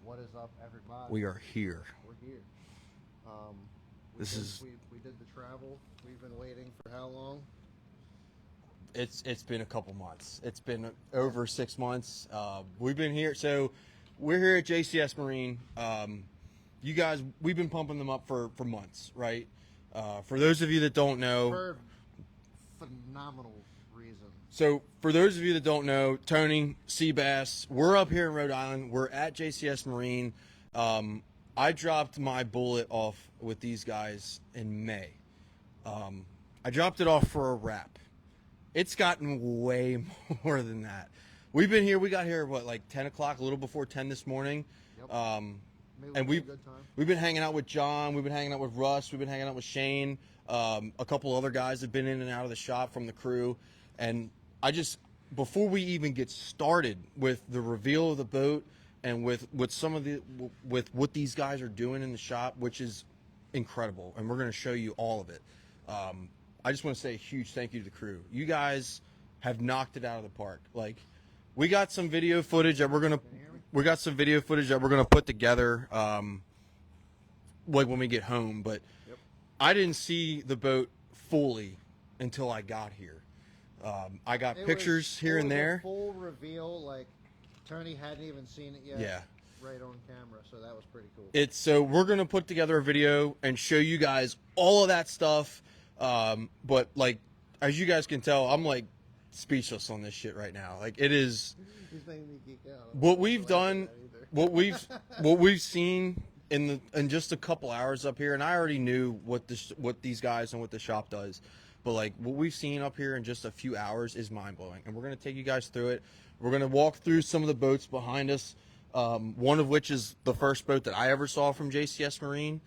What is up, everybody? We are here. We're here. We did the travel. We've been waiting for how long? It's been a couple months. It's been over 6 months. We've been here. So we're here at JCS Marine. You guys, we've been pumping them up for months, right? For those of you that don't know, For phenomenal reason. So for those of you that don't know, Tony, Seabass, we're up here in Rhode Island. We're at JCS Marine. I dropped my bullet off with these guys in May. I dropped it off for a wrap. It's gotten way more than that. We've been here. We got here, what, like 10 o'clock, a little before 10 this morning. Yep. And we've been hanging out with John. We've been hanging out with Russ. We've been hanging out with Shane. A couple other guys have been in and out of the shop from the crew. And before we even get started with the reveal of the boat and with what these guys are doing in the shop, which is incredible, and we're going to show you all of it. I just want to say a huge thank you to the crew. You guys have knocked it out of the park. Like, we got some video footage that we're gonna put together, like when we get home. But yep. I didn't see the boat fully until I got here. I got pictures here and there. A full reveal, like Tony hadn't even seen it yet. Yeah. Right on camera, so that was pretty cool. So we're gonna put together a video and show you guys all of that stuff. But like, as you guys can tell, I'm like speechless on this shit right now. Like, it is what we've done, what we've seen in just a couple hours up here, and I already knew what these guys and what the shop does. But like, what we've seen up here in just a few hours is mind-blowing, and we're going to take you guys through it. We're going to walk through some of the boats behind us, one of which is the first boat that I ever saw from JCS Marine.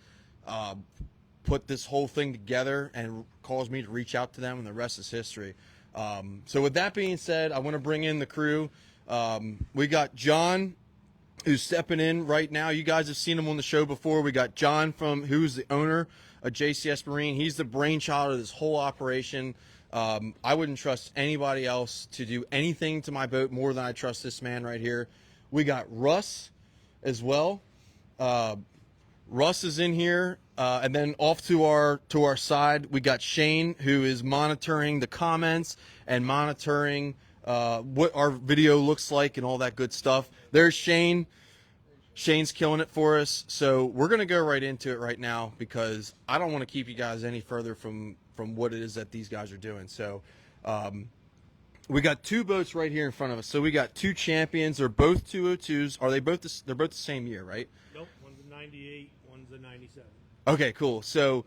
Put this whole thing together and caused me to reach out to them, and the rest is history. So with that being said, I want to bring in the crew. We got John, who's stepping in right now. You guys have seen him on the show before. We got John who's the owner of JCS Marine. He's the brainchild of this whole operation. I wouldn't trust anybody else to do anything to my boat more than I trust this man right here. We got Russ as well. Russ is in here, and then off to our side, we got Shane, who is monitoring the comments and monitoring what our video looks like and all that good stuff. There's Shane. Shane's killing it for us. So we're going to go right into it right now, because I don't want to keep you guys any further from what it is that these guys are doing. So we got two boats right here in front of us. So we got two champions. They're both 202s. Are they both they're both the same year, right? Nope. One's a 98, one's a 97. Okay, cool. So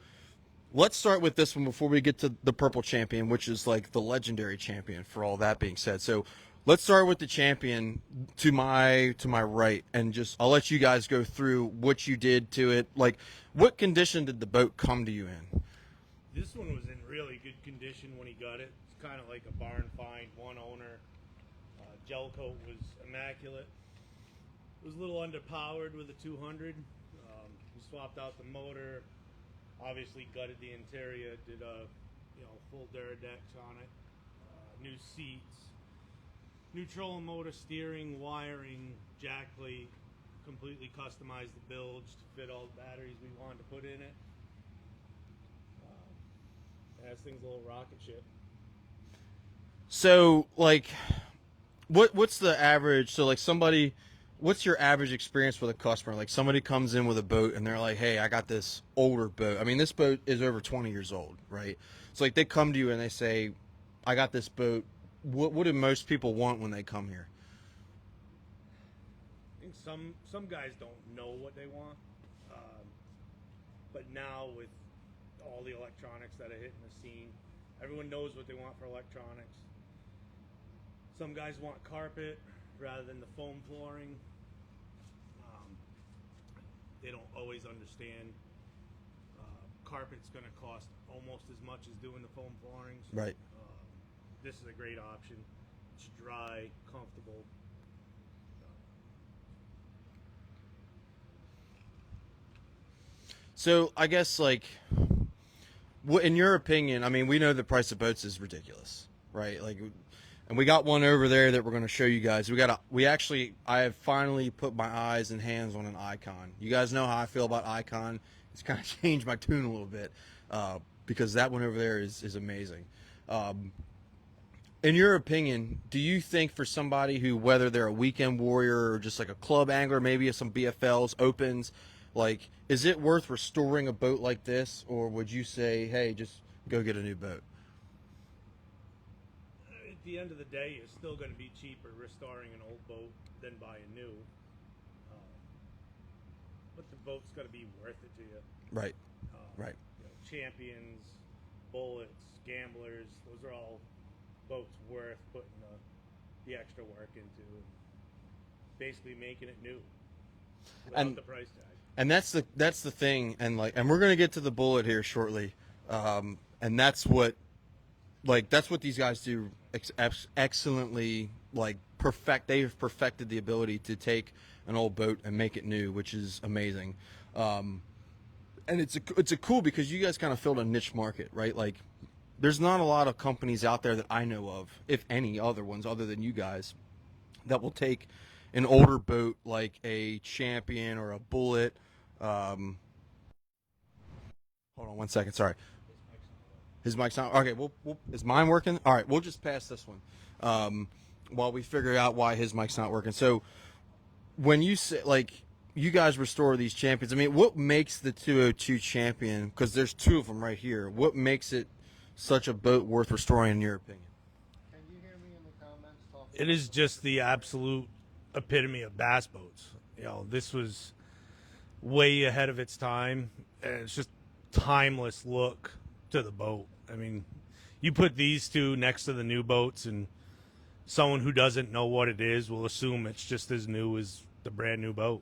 let's start with this one before we get to the purple champion, which is like the legendary champion, for all that being said. So let's start with the champion to my right, and I'll let you guys go through what you did to it. Like, what condition did the boat come to you in? This one was in really good condition when he got it. It's kind of like a barn find, one owner. Gel coat was immaculate. It was a little underpowered with a 200. We swapped out the motor. Obviously gutted the interior. Did a full Duradex on it. New seats. New trolling motor, steering, wiring, jack plate. Completely customized the bilge to fit all the batteries we wanted to put in it. This thing's a little rocket ship. So, like, what's the average? So, like, what's your average experience with a customer? Like, somebody comes in with a boat and they're like, hey, I got this older boat. I mean, this boat is over 20 years old, right? So, like, they come to you and they say, I got this boat. What do most people want when they come here? I think some guys don't know what they want. But now with all the electronics that are hitting the scene, everyone knows what they want for electronics. Some guys want carpet rather than the foam flooring. They don't always understand carpet's going to cost almost as much as doing the foam floorings. Right. This is a great option. It's dry, comfortable. So I guess, like, what, in your opinion, I mean, we know the price of boats is ridiculous, right? Like, And we got one over there that we're going to show you guys. I have finally put my eyes and hands on an Icon. You guys know how I feel about Icon. It's kind of changed my tune a little bit because that one over there is amazing. In your opinion, do you think for somebody who, whether they're a weekend warrior or just like a club angler, maybe some BFLs, opens, like, is it worth restoring a boat like this, or would you say, hey, just go get a new boat? At the end of the day, it's still going to be cheaper restoring an old boat than buy a new. But the boat's got to be worth it to you. Right. Right. You know, Champions, Bullets, Gamblers, those are all boats worth putting the extra work into, basically making it new without the price tag. And that's the thing, and we're gonna get to the Bullet here shortly, and that's what these guys do excellently. They've perfected the ability to take an old boat and make it new, which is amazing. And it's a cool, because you guys kind of filled a niche market, right? Like, there's not a lot of companies out there that I know of, if any other ones other than you guys, that will take an older boat like a Champion or a Bullet. Hold on one second. Sorry. His mic's not. Okay. Is mine working? All right. We'll just pass this one while we figure out why his mic's not working. So when you say, like, you guys restore these Champions, I mean, what makes the 202 Champion? Because there's two of them right here. What makes it such a boat worth restoring, in your opinion? Can you hear me in the comments? It is just the absolute epitome of bass boats. You know, this was way ahead of its time, and it's just timeless look to the boat. I mean, you put these two next to the new boats, and someone who doesn't know what it is will assume it's just as new as the brand new boat.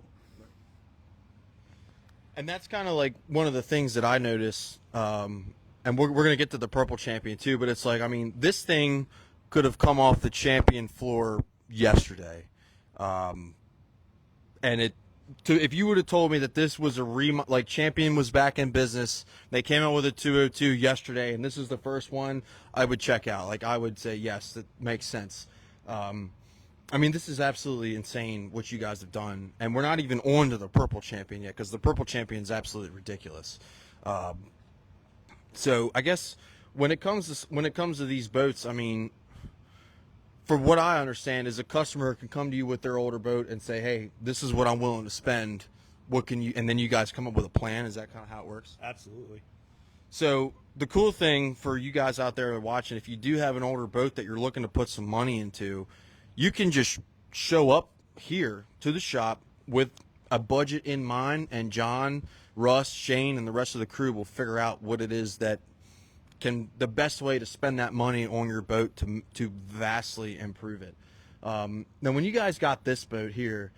And that's kind of like one of the things that I notice, and we're going to get to the Purple Champion too, but it's like, I mean, this thing could have come off the Champion floor yesterday. And if you would have told me that this was like Champion was back in business, they came out with a 202 yesterday, and this is the first one, I would check out. Like, I would say, yes, that makes sense. I mean, this is absolutely insane what you guys have done, and we're not even on to the Purple Champion yet, because the Purple Champion is absolutely ridiculous. So I guess when it comes to these boats, I mean, for what I understand is a customer can come to you with their older boat and say, hey, this is what I'm willing to spend. What can you, and then you guys come up with a plan. Is that kind of how it works? Absolutely. So the cool thing for you guys out there watching, if you do have an older boat that you're looking to put some money into, you can just show up here to the shop with a budget in mind, and John, Russ, Shane, and the rest of the crew will figure out what it is that the best way to spend that money on your boat to vastly improve it. Now, when you guys got this boat here,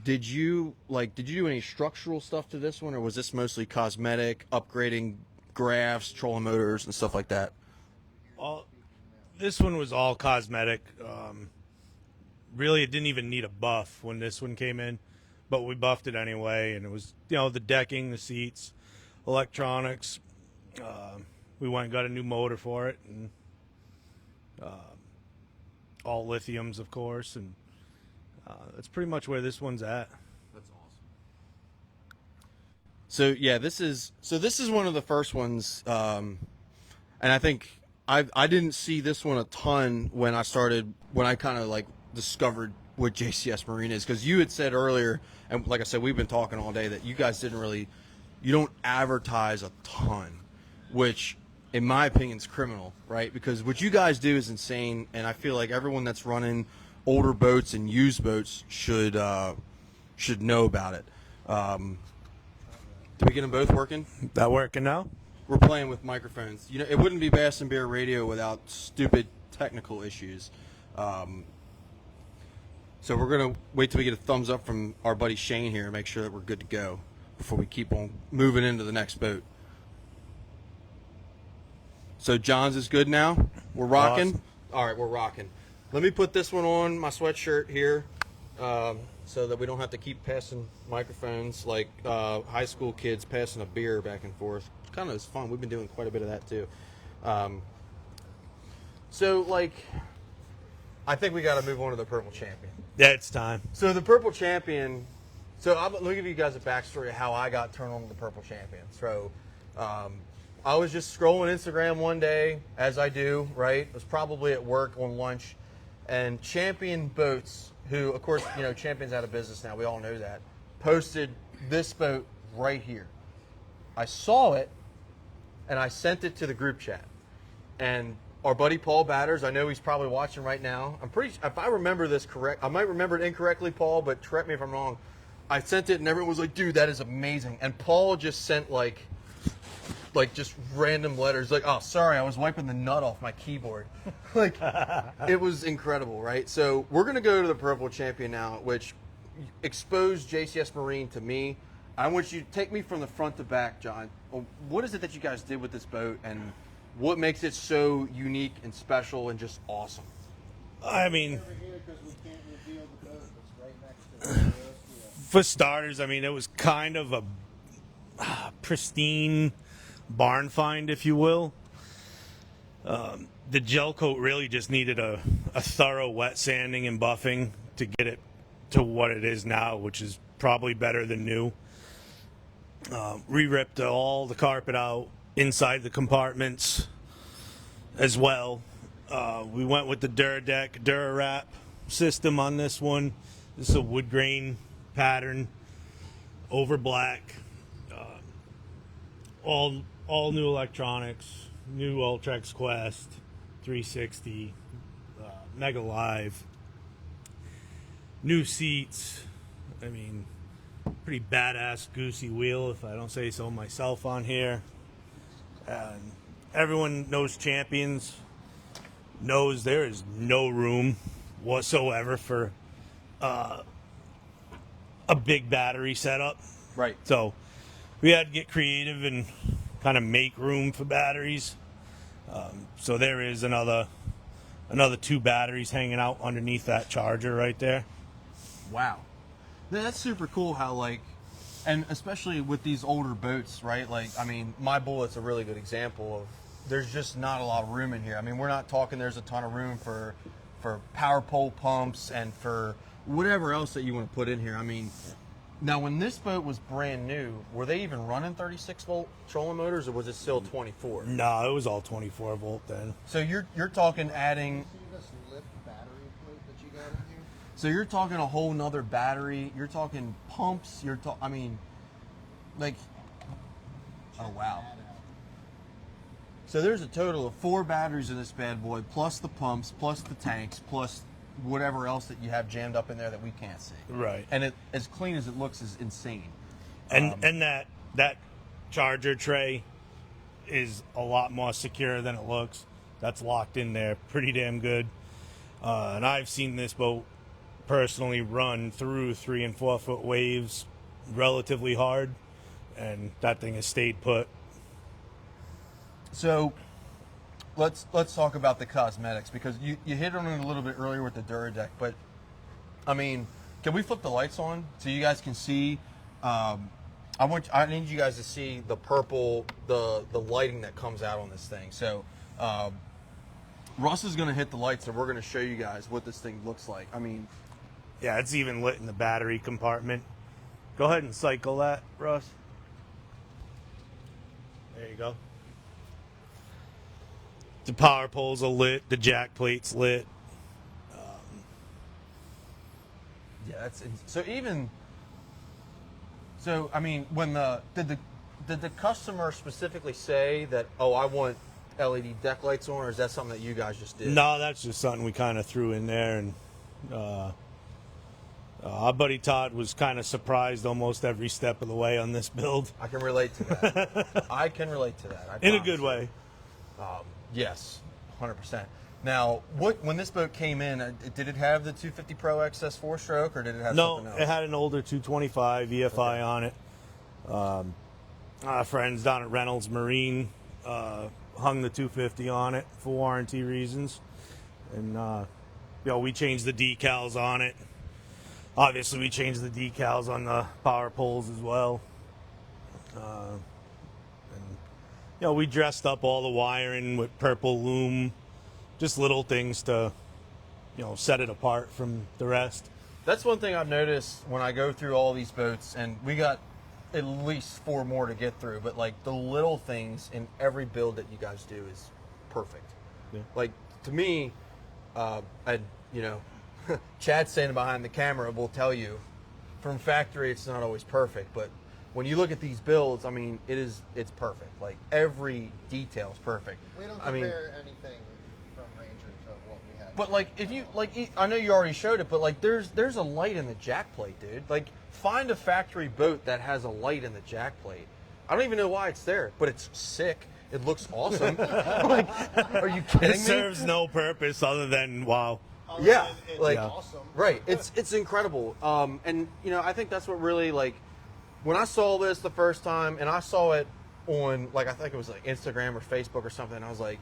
did you do any structural stuff to this one, or was this mostly cosmetic, upgrading graphs, trolling motors, and stuff like that? This one was all cosmetic. Really, it didn't even need a buff when this one came in, but we buffed it anyway, and it was, you know, the decking, the seats, electronics. We went and got a new motor for it, and all lithiums, of course, and that's pretty much where this one's at. That's awesome. So yeah, this is one of the first ones, and I think I didn't see this one a ton when I kind of like discovered what JCS Marine is, because you had said earlier, and like I said, we've been talking all day, that you guys you don't advertise a ton, which in my opinion is criminal, right? Because what you guys do is insane, and I feel like everyone that's running older boats and used boats should know about it. Did we get them both working? That working now? We're playing with microphones. You know, it wouldn't be Bass and Beer Radio without stupid technical issues. So we're going to wait till we get a thumbs up from our buddy Shane here and make sure that we're good to go before we keep on moving into the next boat. So John's is good now? We're rocking? Awesome. All right, we're rocking. Let me put this one on my sweatshirt here so that we don't have to keep passing microphones like high school kids passing a beer back and forth. Kind of is fun. We've been doing quite a bit of that too. So, like, I think we got to move on to the Purple Champion. Yeah, it's time. So the Purple Champion. So let me give you guys a backstory of how I got turned on to the Purple Champion. So I was just scrolling Instagram one day, as I do, right? I was probably at work on lunch, and Champion Boats, who, of course, you know, Champion's out of business now. We all know that. Posted this boat right here. I saw it, and I sent it to the group chat. And our buddy Paul Batters, I know he's probably watching right now. I'm pretty, if I remember this correct, I might remember it incorrectly, Paul, but correct me if I'm wrong. I sent it, and everyone was like, dude, that is amazing. And Paul just sent, like just random letters. Like, oh, sorry, I was wiping the nut off my keyboard. Like, it was incredible, right? So we're going to go to the Purple Champion now, which exposed JCS Marine to me. I want you to take me from the front to back, John. What is it that you guys did with this boat, and what makes it so unique and special and just awesome? I mean, Over here, 'cause we can't reveal the boat. It's right next to the for starters, I mean, it was kind of a pristine barn find, if you will. The gel coat really just needed a thorough wet sanding and buffing to get it to what it is now, which is probably better than new. Re-ripped all the carpet out inside the compartments as well. We went with the Duradeck Durawrap system on this one. This is a wood grain pattern over black. All new electronics, new Ultrex Quest 360, Mega Live, new seats. I mean, pretty badass goosey wheel, if I don't say so myself, on here. And everyone knows Champions, knows there is no room whatsoever for a big battery setup. Right. So we had to get creative and kind of make room for batteries. So there is another 2 batteries hanging out underneath that charger right there. Wow. That's super cool how, like, and especially with these older boats, right? Like, I mean, my Bullet's a really good example of there's just not a lot of room in here. I mean, we're not talking there's a ton of room for power pole pumps and for whatever else that you want to put in here. I mean, now when this boat was brand new, were they even running 36-volt trolling motors, or was it still 24? No, it was all 24 volt then. So you're talking adding. See this lift battery plate that you got in here? So you're talking a whole nother battery. You're talking pumps. I mean, like, oh wow. So there's a total of 4 batteries in this bad boy, plus the pumps, plus the tanks, plus whatever else that you have jammed up in there that we can't see. Right. And it, as clean as it looks, is insane. And that charger tray is a lot more secure than it looks. That's locked in there pretty damn good. And I've seen this boat personally run through 3 and 4 foot waves relatively hard, and that thing has stayed put. So let's talk about the cosmetics, because you hit on it a little bit earlier with the Duradeck, but I mean, can we flip the lights on so you guys can see? I need you guys to see the purple, the lighting that comes out on this thing. So Russ is going to hit the lights, and we're going to show you guys what this thing looks like. I mean, Yeah, it's even lit in the battery compartment. Go ahead and cycle that, Russ. There you go. The power poles are lit. The jack plate's lit. yeah, that's so. I mean, when did the customer specifically say that? Oh, I want LED deck lights on, or is that something that you guys just did? No, that's just something we kind of threw in there, and our buddy Todd was kind of surprised almost every step of the way on this build. I can relate to that. I can relate to that. I In a promise good you. way. Yes, 100%. Now, when this boat came in, did it have the 250 Pro XS 4-stroke, or did it have something else? No, it had an older 225 EFI on it. Our friends down at Reynolds Marine hung the 250 on it for warranty reasons, and we changed the decals on it. Obviously, we changed the decals on the power poles as well. We dressed up all the wiring with purple loom, just little things to, set it apart from the rest. That's one thing I've noticed when I go through all these boats, and we got at least 4 more to get through, but like the little things in every build that you guys do is perfect. Yeah. Like to me, Chad standing behind the camera will tell you from factory it's not always perfect, but when you look at these builds, I mean, it's perfect. Like every detail is perfect. We don't I mean, compare anything from Ranger to what we had. but like if you I know you already showed it, but like there's a light in the jack plate, dude. Like find a factory boat that has a light in the jack plate. I don't even know why it's there, but it's sick. It looks awesome. Like, are you kidding me? It serves no purpose other than wow. Yeah, It's like awesome. right. It's incredible. And I think that's what really like when I saw this the first time, and I saw it on like I think it was like Instagram or Facebook or something. I was like,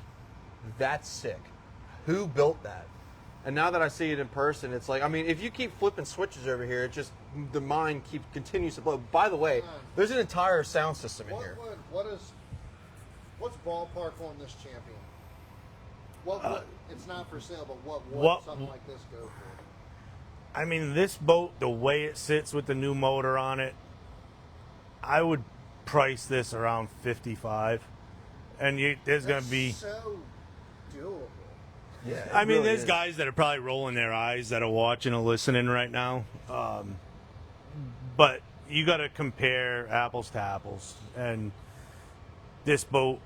that's sick. Who built that? And now that I see it in person, it's like, I mean, if you keep flipping switches over here, it just the mind continues to blow. By the way, there's an entire sound system in here. What's ballpark on this champion? What it's not for sale, but what something like this go for? I mean, this boat, the way it sits with the new motor on it, I would price this around 55, and there's going to be so doable. Yeah, I mean, there's guys that are probably rolling their eyes that are watching or listening right now. But you got to compare apples to apples. And this boat,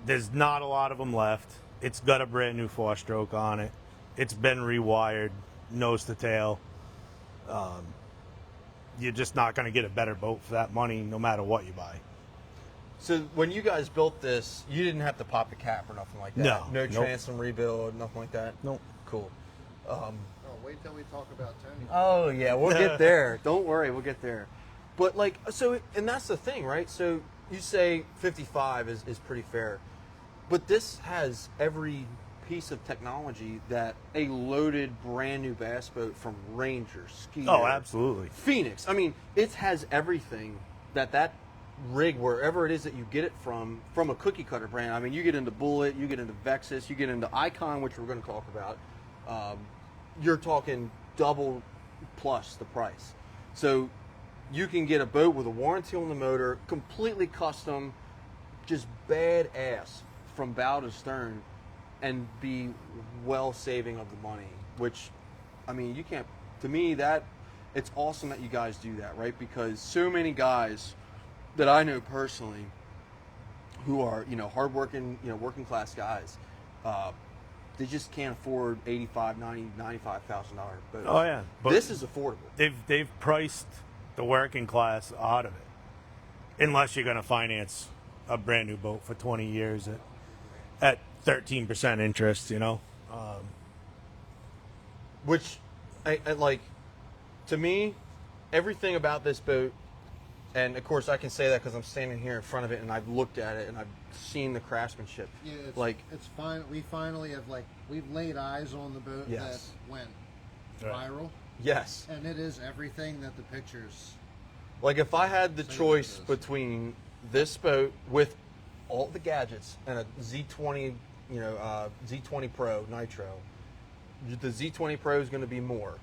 there's not a lot of them left. It's got a brand new 4-stroke on it. It's been rewired, nose to tail. You're just not going to get a better boat for that money no matter what you buy. So when you guys built this, you didn't have to pop the cap or nothing like that? No Nope. transom rebuild, nothing like that? Nope. Cool. Oh, wait till we talk about Tony. Oh, yeah, we'll get there. Don't worry, we'll get there. But, like, so, and that's the thing, right? So you say 55 is pretty fair. But this has every piece of technology that a loaded brand new bass boat from Ranger, Ski. Oh, absolutely. Phoenix. I mean, it has everything that rig, wherever it is that you get it from a cookie cutter brand. I mean, you get into Bullet, you get into Vexus, you get into Icon, which we're going to talk about. You're talking double plus the price. So you can get a boat with a warranty on the motor, completely custom, just badass from bow to stern, and be well saving of the money. Which, I mean, you can't. To me, that it's awesome that you guys do that, right? Because so many guys that I know personally, who are hardworking, working class guys, they just can't afford $85,000, $90,000, $95,000 boats. Oh yeah, but this is affordable. They've priced the working class out of it, unless you're going to finance a brand new boat for 20 years at 13% interest. Which, I like, to me, everything about this boat. And of course, I can say that because I'm standing here in front of it, and I've looked at it, and I've seen the craftsmanship. Yeah, it's fine. We finally have we've laid eyes on the boat that went viral. Yes. And it is everything that the pictures. Like if I had the choice between this boat with all the gadgets and a Z20, Z20 Pro Nitro, the Z20 Pro is going to be more.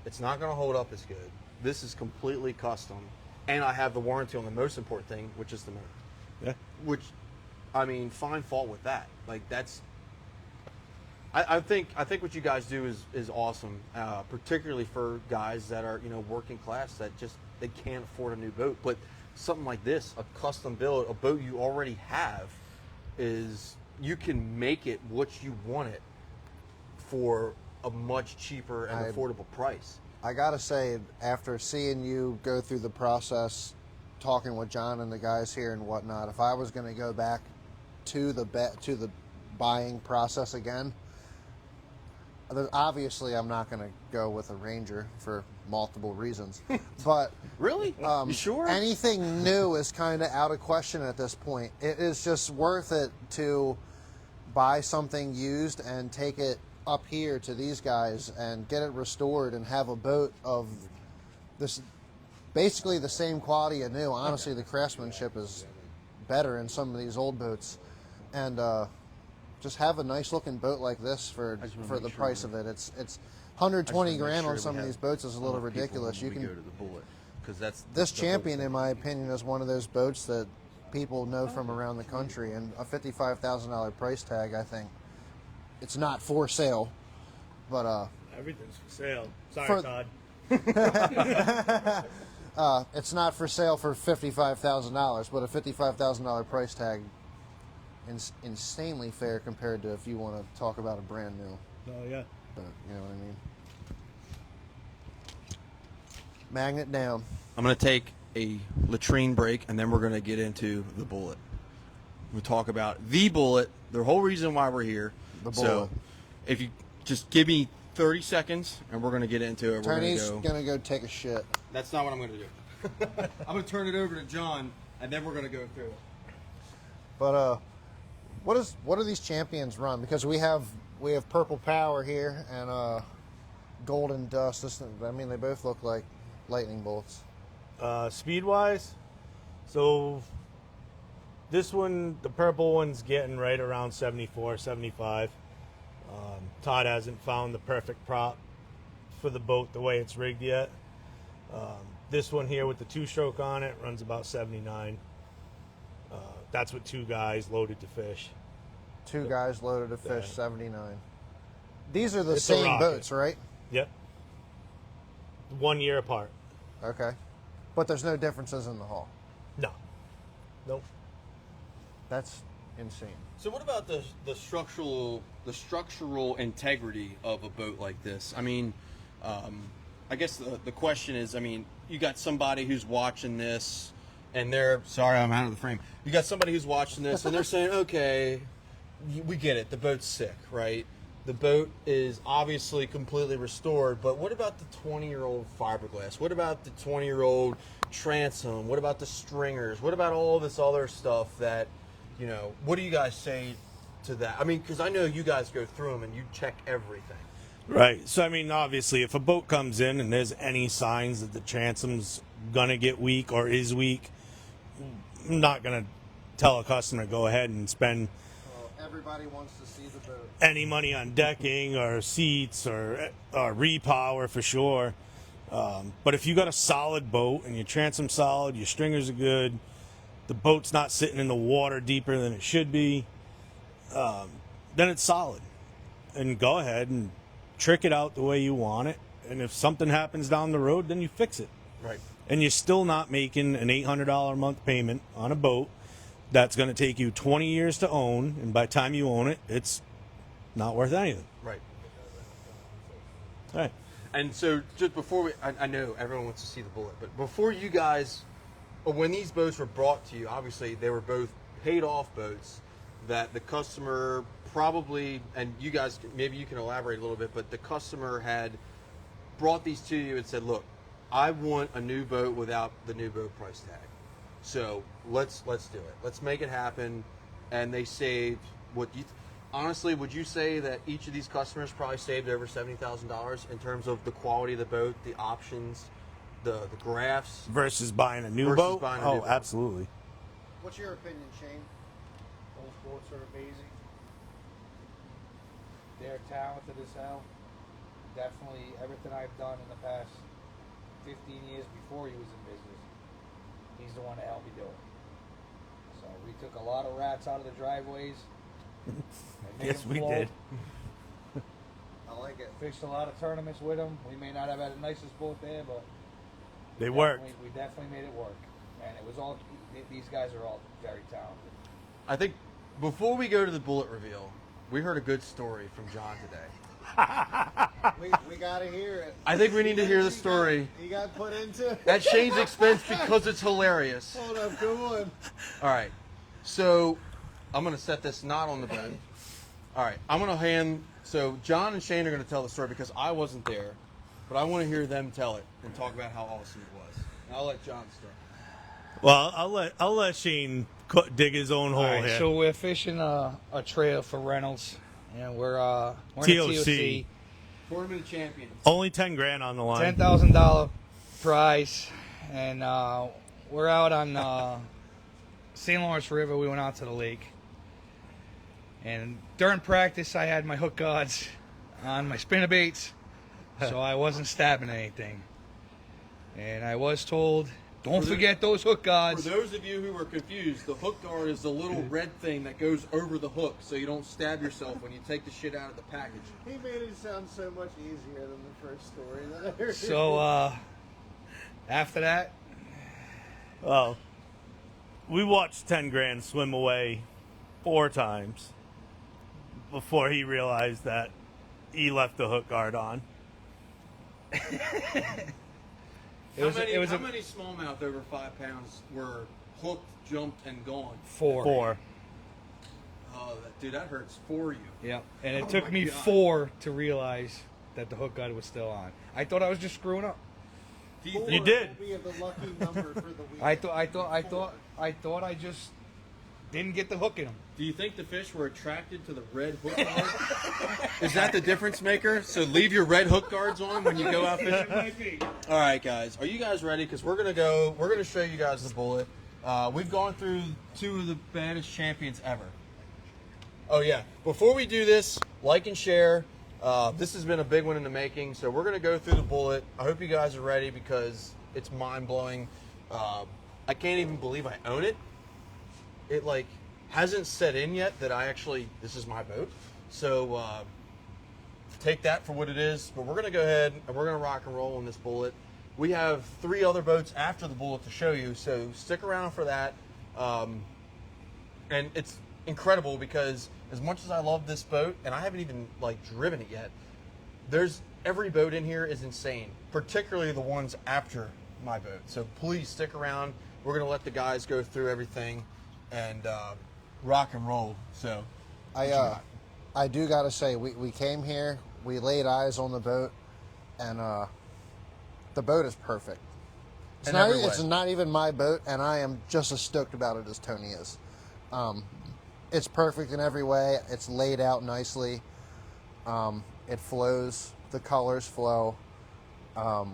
It's not going to hold up as good. This is completely custom. And I have the warranty on the most important thing, which is the motor. Yeah. Which, I mean, find fault with that. Like that's. I think what you guys do is awesome, particularly for guys that are working class that just they can't afford a new boat. But something like this, a custom build, a boat you already have, is you can make it what you want it for a much cheaper and affordable price. I gotta say, after seeing you go through the process, talking with John and the guys here and whatnot, if I was going to go back to the buying process again, obviously I'm not going to go with a Ranger for multiple reasons. But really, you sure? Anything new is kind of out of question at this point. It is just worth it to buy something used and take it up here to these guys and get it restored and have a boat of this basically the same quality of new. Honestly, the craftsmanship is better in some of these old boats, and just have a nice looking boat like this for just wanna the make sure price we- of it. It's 120 I just wanna make grand sure on we some of have these boats is a little enough people ridiculous. when You we can go to the Bullet, because that's this the whole Champion, thing. in my opinion, is one of those boats that people know from around the country, and a $55,000 price tag. I think it's not for sale, but Everything's for sale. Sorry, For- Todd. it's not for sale for $55,000, but a $55,000 price tag is insanely fair compared to if you want to talk about a brand new. Oh yeah. But you know what I mean. Magnet down. I'm going to take a latrine break, and then we're going to get into the Bullet. We'll talk about the Bullet, the whole reason why we're here. The So, Bullet. if you just give me 30 seconds, and we're going to get into it. Tony's We're gonna go take a shit. That's not what I'm going to do. I'm going to turn it over to John, and then we're going to go through it. But what do these Champions run? Because we have Purple Power here and Golden Dust. I mean, they both look like lightning bolts. Speed wise, so this one, the purple one's getting right around 74, 75. Todd hasn't found the perfect prop for the boat the way it's rigged yet. This one here with the 2-stroke on it runs about 79. That's with 2 guys loaded to fish. 2 guys loaded to fish, Yeah. 79. These are the It's a same rocket. boats, right? Yep. 1 year apart. Okay. But there's no differences in the hull. No. Nope. That's insane. So what about the structural integrity of a boat like this? I mean, I guess the question is, I mean, you got somebody who's watching this, and they're sorry, I'm out of the frame. You got somebody who's watching this, and they're saying, okay, we get it, the boat's sick, right? The boat is obviously completely restored, but what about the 20-year-old fiberglass? What about the 20-year-old transom? What about the stringers? What about all this other stuff that, you know, what do you guys say to that? I mean, because I know you guys go through them and you check everything. Right. So, I mean, obviously, if a boat comes in and there's any signs that the transom's going to get weak or is weak, I'm not going to tell a customer to go ahead and spend Well, everybody wants to see the boat. any money on decking or seats or repower for sure. But if you got a solid boat and your transom's solid, your stringers are good, the boat's not sitting in the water deeper than it should be, then it's solid. And go ahead and trick it out the way you want it. And if something happens down the road, then you fix it. Right. And you're still not making an $800 a month payment on a boat that's going to take you 20 years to own. And by the time you own it, it's not worth anything. Right. All right. And so just before I know everyone wants to see the Bullet, but before you guys, when these boats were brought to you, obviously they were both paid off boats that the customer probably, and you guys, maybe you can elaborate a little bit, but the customer had brought these to you and said, look, I want a new boat without the new boat price tag. So let's do it. Let's make it happen. And they saved what you, honestly, would you say that each of these customers probably saved over $70,000 in terms of the quality of the boat, the options, the graphs? Versus buying a new Versus boat? buying a new Oh, boat. absolutely. What's your opinion, Shane? Those boats are amazing. They're talented as hell. Definitely everything I've done in the past 15 years before he was in business, he's the one that helped me do it. So we took a lot of rats out of the driveways. and made Yes, them we float. did. I like it. Fished a lot of tournaments with him. We may not have had the nicest boat there, but They worked. We definitely made it work. And it was all, these guys are all very talented. I think before we go to the Bullet reveal, we heard a good story from John today. We got to hear it. I think we need to hear the story. You got put into it. At Shane's expense because it's hilarious. Hold up, come on. All right. So I'm going to set this not on the boat. All right. I'm going to hand. So John and Shane are going to tell the story because I wasn't there, but I want to hear them tell it and talk about how awesome it was. And I'll let John start. Well, I'll let Shane dig his own hole All right, here. so we're fishing a trail for Reynolds, and we're in a TOC. Tournament champion. Only 10 grand on the line. $10,000 prize, and we're out on St. Lawrence River. We went out to the lake, And during practice, I had my hook guards on my spinnerbaits, so I wasn't stabbing anything. And I was told, don't forget those hook guards. For those of you who were confused, the hook guard is the little red thing that goes over the hook so you don't stab yourself when you take the shit out of the package. He made it sound so much easier than the first story that I heard. So after that, Well, we watched 10 Grand swim away 4 times before he realized that he left the hook guard on. How many smallmouth over 5 pounds were hooked, jumped, and gone? 4. Oh, dude, that hurts for you. Yeah, and it Oh took my me God. 4 to realize that the hook guard was still on. I thought I was just screwing up. You did. Will be the lucky number for the week. I thought I just didn't get the hook in them. Do you think the fish were attracted to the red hook guard? Is that the difference maker? So leave your red hook guards on when you go out fishing? All right, guys. Are you guys ready? Because we're going to show you guys the bullet. We've gone through 2 of the baddest champions ever. Oh, yeah. Before we do this, like and share. This has been a big one in the making, so we're going to go through the bullet. I hope you guys are ready because it's mind-blowing. I can't even believe I own it. It, like, hasn't set in yet that this is my boat. So take that for what it is. But we're going to go ahead and we're going to rock and roll on this bullet. We have 3 other boats after the bullet to show you, so stick around for that. And it's incredible because as much as I love this boat, and I haven't even like driven it yet, every boat in here is insane, particularly the ones after my boat. So please stick around. We're going to let the guys go through everything and rock and roll. So I do got to say, we came here, we laid eyes on the boat, and the boat is perfect. It's not even my boat, and I am just as stoked about it as Tony is. It's perfect in every way. It's laid out nicely. It flows. The colors flow. Let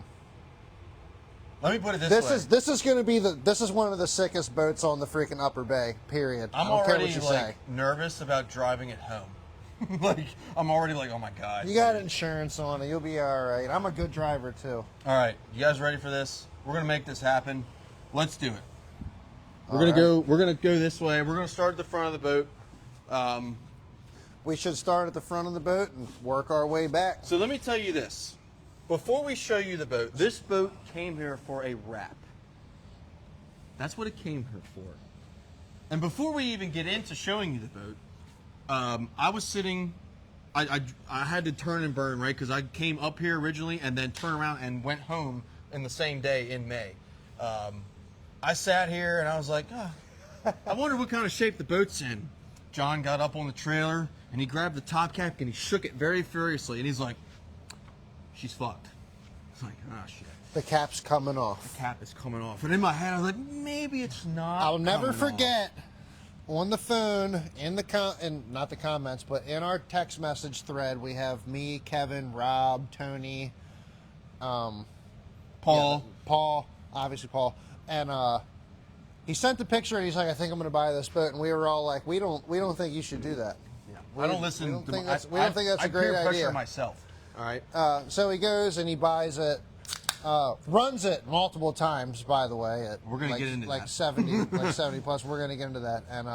me put it this way. This is going to be this is one of the sickest boats on the freaking Upper Bay. Period. I'm I don't care already what you like say. nervous about driving it home. Like I'm already like, oh my god. You got insurance on it. You'll be all right. I'm a good driver too. All right, you guys ready for this? We're gonna make this happen. Let's do it. We're gonna go this way. We're gonna start at the front of the boat. We should start at the front of the boat and work our way back. So let me tell you this. Before we show you the boat, this boat came here for a wrap. That's what it came here for. And before we even get into showing you the boat, I was sitting, I had to turn and burn, right? Because I came up here originally and then turned around and went home in the same day in May. I sat here and I was like, I wonder what kind of shape the boat's in. John got up on the trailer and he grabbed the top cap and he shook it very furiously and he's like, she's fucked. It's like, oh shit. The cap's coming off. The cap is coming off. And in my head I was like, maybe it's not. I'll never coming forget on the phone in not the comments, but in our text message thread, we have me, Kevin, Rob, Tony, Paul. Paul, obviously Paul, and he sent the picture and he's like, I think I'm going to buy this boat, and we were all like, we don't think you should do that. Yeah. I don't listen. We don't to think my, that's, we don't think that's I a great peer pressure idea. myself. All right. So he goes and he buys it, runs it multiple times. By the way, We're gonna get into like that. 70, like 70 plus. We're gonna get into that, and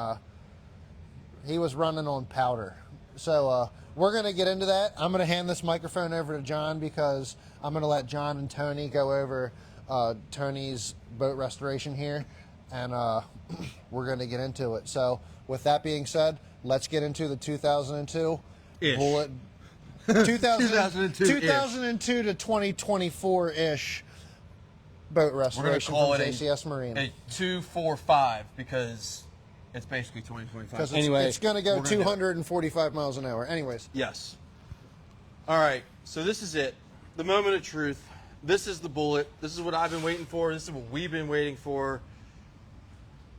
he was running on powder. So we're gonna get into that. I'm gonna hand this microphone over to John because I'm gonna let John and Tony go over Tony's boat restoration here, and we're gonna get into it. So with that being said, let's get into the 2002 Ish. bullet. 2002 to 2024-ish boat restoration call from it JCS Marine. A 245 because it's basically 2025. Because Anyway, it's going to go we're gonna do it. 245 miles an hour. Anyways. Yes. All right. So this is it. The moment of truth. This is the bullet. This is what I've been waiting for. This is what we've been waiting for.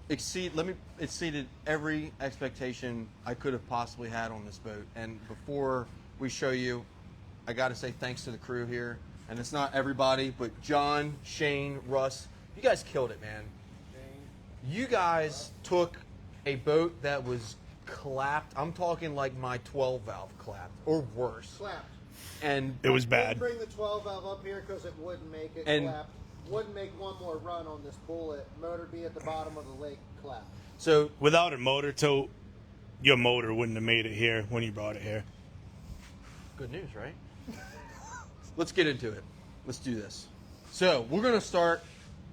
Exceeded every expectation I could have possibly had on this boat. And before we show you, I got to say thanks to the crew here. And it's not everybody, but John, Shane, Russ. You guys killed it, man. You guys took a boat that was clapped. I'm talking like my 12 valve clapped or worse. Clapped. And It was bad. Bring the 12 valve up here because it wouldn't make it And- clap. Wouldn't make one more run on this bullet. Motor be at the bottom of the lake, clap. so Without a motor tote, your motor wouldn't have made it here when you brought it here. good news, right? Let's get into it. Let's do this. So we're gonna start.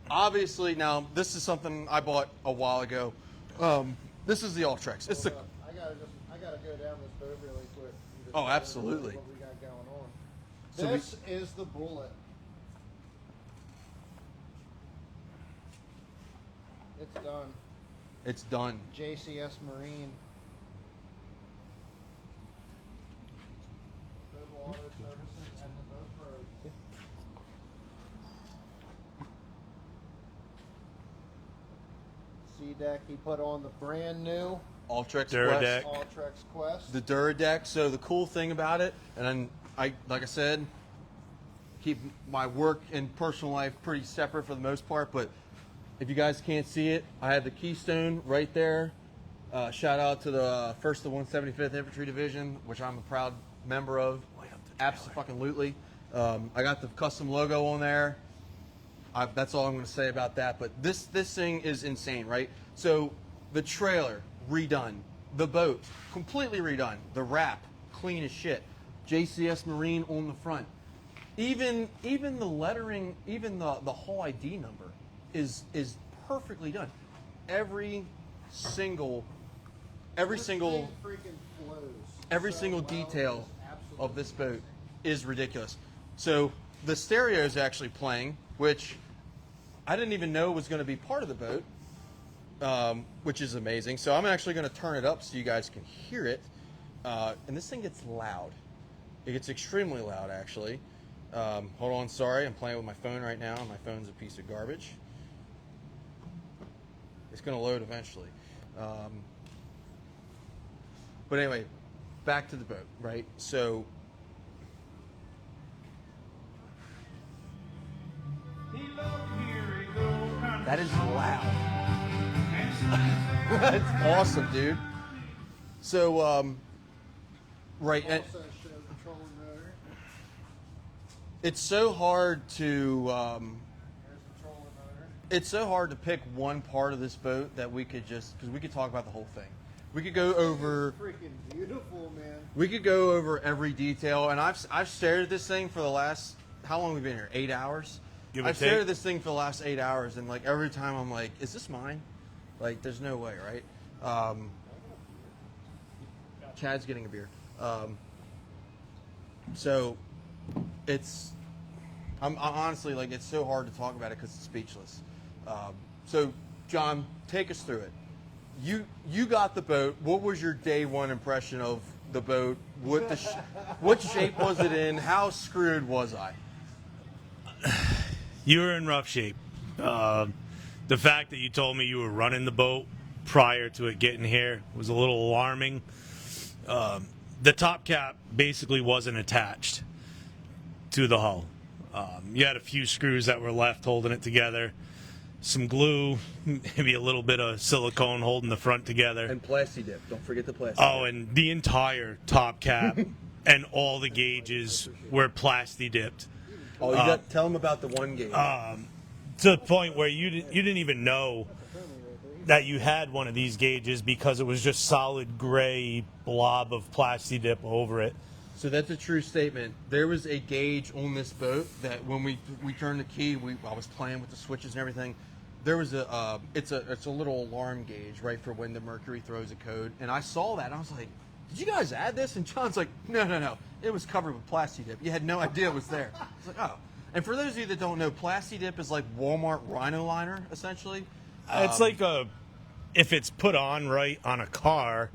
Obviously, now this is something I bought a while ago. This is the Ultrex. It's the I gotta go down this boat really quick. and just Oh, show absolutely. What we got going on. So This is the bullet. It's done. it's done. JCS Marine. Boat water services and the boat road. C-deck he put on the brand new Ultrex Duradeck. Quest. Ultrex Quest. The Duradeck. So the cool thing about it, and then like I said, keep my work and personal life pretty separate for the most part. But if you guys can't see it, I have the Keystone right there. Shout out to the 1st of 175th Infantry Division, which I'm a proud member of. Absolutely. I got the custom logo on there. That's all I'm going to say about that. But this thing is insane, right? So the trailer redone, the boat completely redone, the wrap clean as shit. JCS Marine on the front. Even the lettering, even the whole ID number is perfectly done. Every single This thing freaking flows every so single well. detail It's absolutely of this boat amazing. is ridiculous. So the stereo is actually playing, which I didn't even know was going to be part of the boat, which is amazing. So I'm actually going to turn it up so you guys can hear it. And this thing gets loud. It gets extremely loud, actually. Hold on, sorry. I'm playing with my phone right now, and my phone's a piece of garbage. It's going to load eventually. But anyway, back to the boat, right? So that is loud. That's awesome, dude. So, right, and Also show control and motor. it's so hard to There's control and motor. it's so hard to pick one part of this boat that we could because we could talk about the whole thing. We could go over. It's freaking beautiful, man. We could go over every detail, and I've stared at this thing for the last, how long have we been here? 8 hours. Give or I've stared take. at this thing for the last 8 hours, and like every time I'm like, is this mine? Like, there's no way, right? Chad's getting a beer. So I'm honestly like, it's so hard to talk about it because it's speechless. So John, take us through it. You got the boat. What was your day one impression of the boat? What shape was it in? How screwed was I? You were in rough shape. The fact that you told me you were running the boat prior to it getting here was a little alarming. The top cap basically wasn't attached to the hull. You had a few screws that were left holding it together, some glue, maybe a little bit of silicone holding the front together. And plasti dip. Don't forget the plasti. Oh, and the entire top cap and all the gauges were plasti dipped. Oh, you got tell them about the one gauge. To the point where you didn't even know that you had one of these gauges because it was just solid gray blob of plasti dip over it. So that's a true statement. There was a gauge on this boat that when we turned the key, I was playing with the switches and everything. There was it's a little alarm gauge, right, for when the mercury throws a code. And I saw that and I was like, did you guys add this? And John's like, no. It was covered with plasti dip. You had no idea it was there. I was like, oh. And for those of you that don't know, plasti dip is like Walmart Rhino liner, essentially. It's like if it's put on right on a car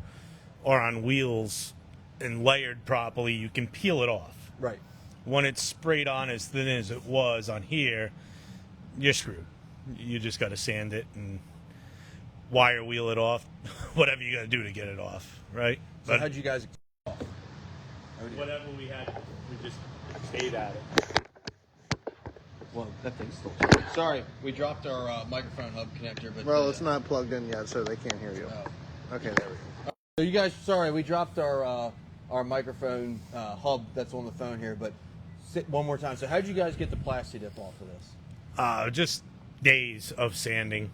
or on wheels and layered properly, you can peel it off. Right. When it's sprayed on as thin as it was on here, you're screwed. You just got to sand it and wire wheel it off, whatever you got to do to get it off, right? So how'd you guys? Whatever we had, we just stayed at it. Well, that thing's still. Sorry, we dropped our microphone hub connector, but Well, it's not plugged in yet, so they can't hear you. Oh. Okay, there we go. So you guys, sorry, we dropped our microphone hub that's on the phone here, but sit one more time. So how'd you guys get the plasti dip off of this? Just days of sanding,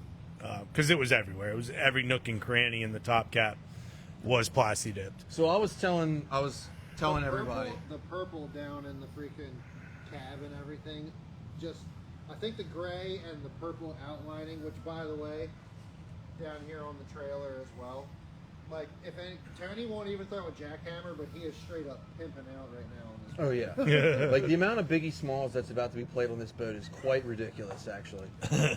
because it was everywhere. It was every nook and cranny in the top cap was plasti dipped. So I was telling everybody. The purple down in the freaking cab and everything, just, I think the gray and the purple outlining, which by the way, down here on the trailer as well. Like, if any, Tony won't even throw a jackhammer, but he is straight up pimping out right now on this boat. Oh yeah. Like the amount of Biggie Smalls that's about to be played on this boat is quite ridiculous. Actually,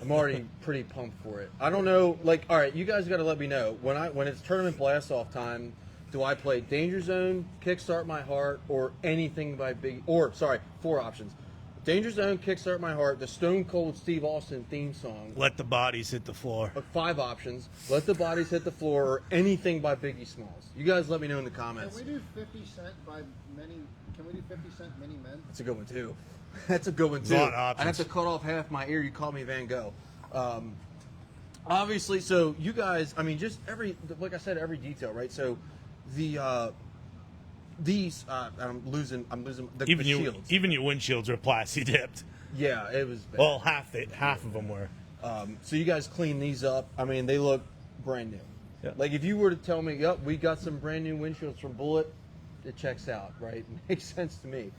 I'm already pretty pumped for it. I don't know. Like, all right, you guys got to let me know when it's tournament blast off time. Do I play Danger Zone, Kickstart My Heart, or anything by Biggie? Or sorry, 4 options: Danger Zone, Kickstart My Heart, the Stone Cold Steve Austin theme song. Let the bodies hit the floor. 5 options: Let the Bodies Hit the Floor, or anything by Biggie Smalls. You guys let me know in the comments. Can we do 50 Cent by many? Can we do 50 Cent Many Men? That's a good one too. That's a good one too. A lot of options. I have to cut off half my ear. You call me Van Gogh. Obviously, so you guys, I mean, just like I said, every detail, right? So the these I'm losing the shields. Even your windshields were plasti dipped. Yeah, it was bad. Well, half of them were. So you guys clean these up. I mean, they look brand new. Yeah. Like if you were to tell me, yep, we got some brand new windshields from Bullet, it checks out, right? It makes sense to me.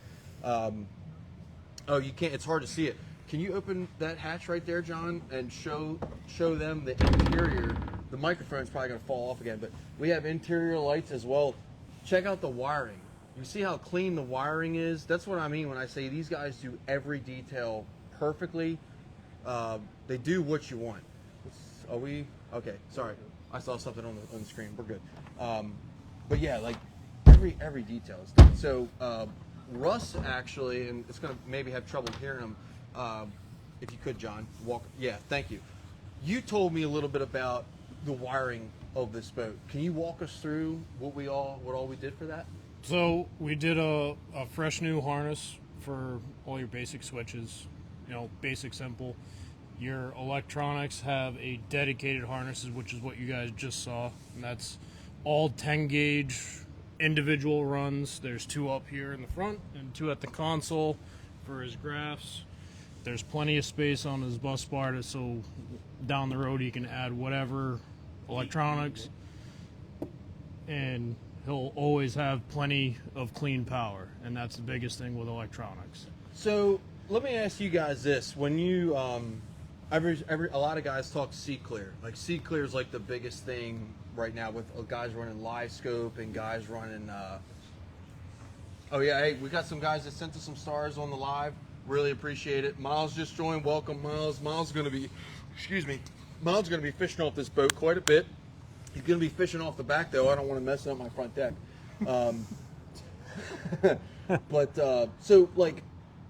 Oh, you can't. It's hard to see it. Can you open that hatch right there, John, and show them the interior? The microphone's probably going to fall off again, but we have interior lights as well. Check out the wiring. You see how clean the wiring is? That's what I mean when I say these guys do every detail perfectly. They do what you want. Are we? Okay, sorry. I saw something on the screen. We're good. But yeah, like every detail is done. So Russ actually, and it's going to maybe have trouble hearing him. If you could, John, walk. Yeah, thank you. You told me a little bit about the wiring of this boat. Can you walk us through what all we did for that? So we did a fresh new harness for all your basic switches, basic, simple. Your electronics have a dedicated harnesses, which is what you guys just saw, and that's all 10 gauge individual runs. There's 2 up here in the front and 2 at the console for his graphs. There's plenty of space on his bus bar so down the road he can add whatever electronics, and he'll always have plenty of clean power, and that's the biggest thing with electronics. So let me ask you guys this: when you a lot of guys talk sea clear. Like sea clear is like the biggest thing right now with guys running live scope and guys running. Oh yeah, hey, we got some guys that sent us some stars on the live. Really appreciate it. Miles just joined. Welcome, Miles. Miles is going to be fishing off this boat quite a bit. He's going to be fishing off the back though. I don't want to mess up my front deck. But so like,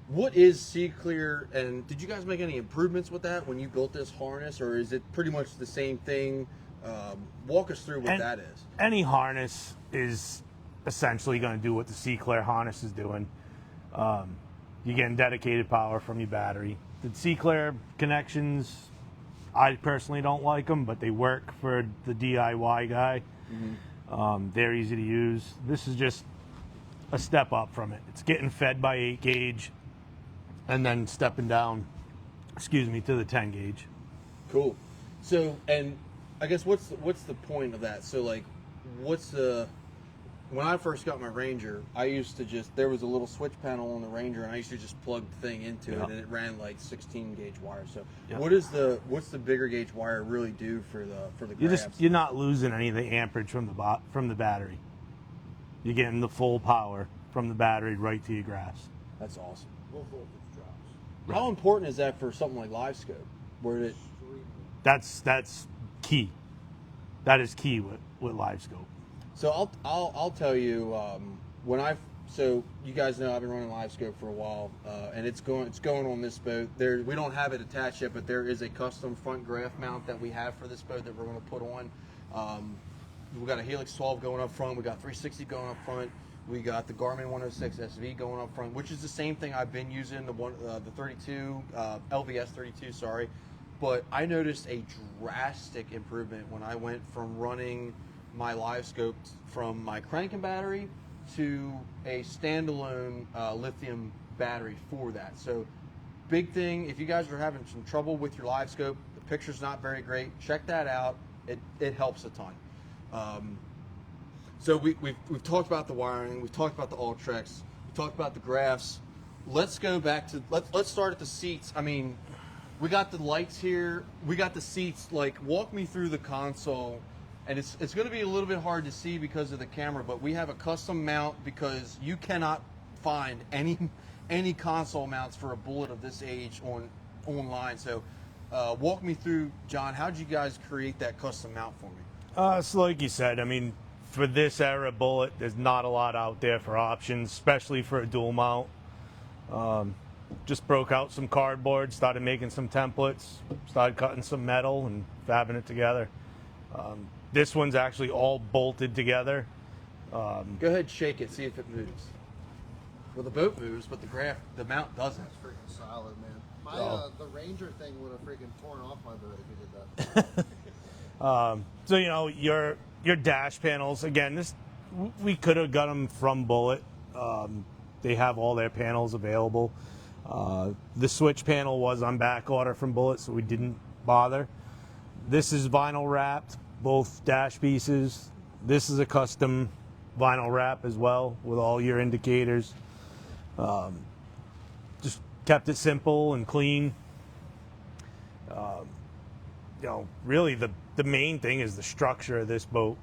what is Sea Clear, and did you guys make any improvements with that when you built this harness, or is it pretty much the same thing? Walk us through what that is. Any harness is essentially going to do what the Sea Clear harness is doing. You're getting dedicated power from your battery. The Sea Clear connections, I personally don't like them, but they work for the DIY guy. Mm-hmm. They're easy to use. This is just a step up from it. It's getting fed by 8 gauge and then stepping down, to the 10 gauge. Cool. So, and I guess what's the point of that? So like, when I first got my Ranger, I used to there was a little switch panel on the Ranger, and I used to just plug the thing into it, and it ran like 16 gauge wire. So, what's the bigger gauge wire really do for the grabs? You're not losing any of the amperage from the battery. You're getting the full power from the battery right to your graphs. That's awesome. Low voltage drops. Right. How important is that for something like live scope? That's key. That is key with live scope. So I'll tell you so you guys know I've been running live scope for a while, and it's going on this boat. We don't have it attached yet, but there is a custom front graph mount that we have for this boat that we're going to put on. We got a Helix 12 going up front. We got 360 going up front. We got the Garmin 106 SV going up front, which is the same thing I've been using, the 32 LVS 32. Sorry, but I noticed a drastic improvement when I went from running my live scope from my cranking battery to a standalone lithium battery for that. So big thing, if you guys are having some trouble with your live scope, the picture's not very great, check that out. It helps a ton. So we've talked about the wiring, we've talked about the Ultrex, we've talked about the graphs. Let's go back to, let's start at the seats. I mean, we got the lights here, we got the seats. Like, walk me through the console. And it's going to be a little bit hard to see because of the camera, but we have a custom mount because you cannot find any console mounts for a Bullet of this age online. So walk me through, John, how did you guys create that custom mount for me? So like you said, I mean, for this era Bullet, there's not a lot out there for options, especially for a dual mount. Just broke out some cardboard, started making some templates, started cutting some metal and fabbing it together. This one's actually all bolted together. Go ahead, shake it, see if it moves. Well, the boat moves, but the mount doesn't. That's freaking solid, man. The Ranger thing would have freaking torn off my boat if you did that. So you know your dash panels. Again, we could have got them from Bullet. They have all their panels available. The switch panel was on back order from Bullet, so we didn't bother. This is vinyl wrapped, both dash pieces. This is a custom vinyl wrap as well with all your indicators. Just kept it simple and clean. You know, really the main thing is the structure of this boat.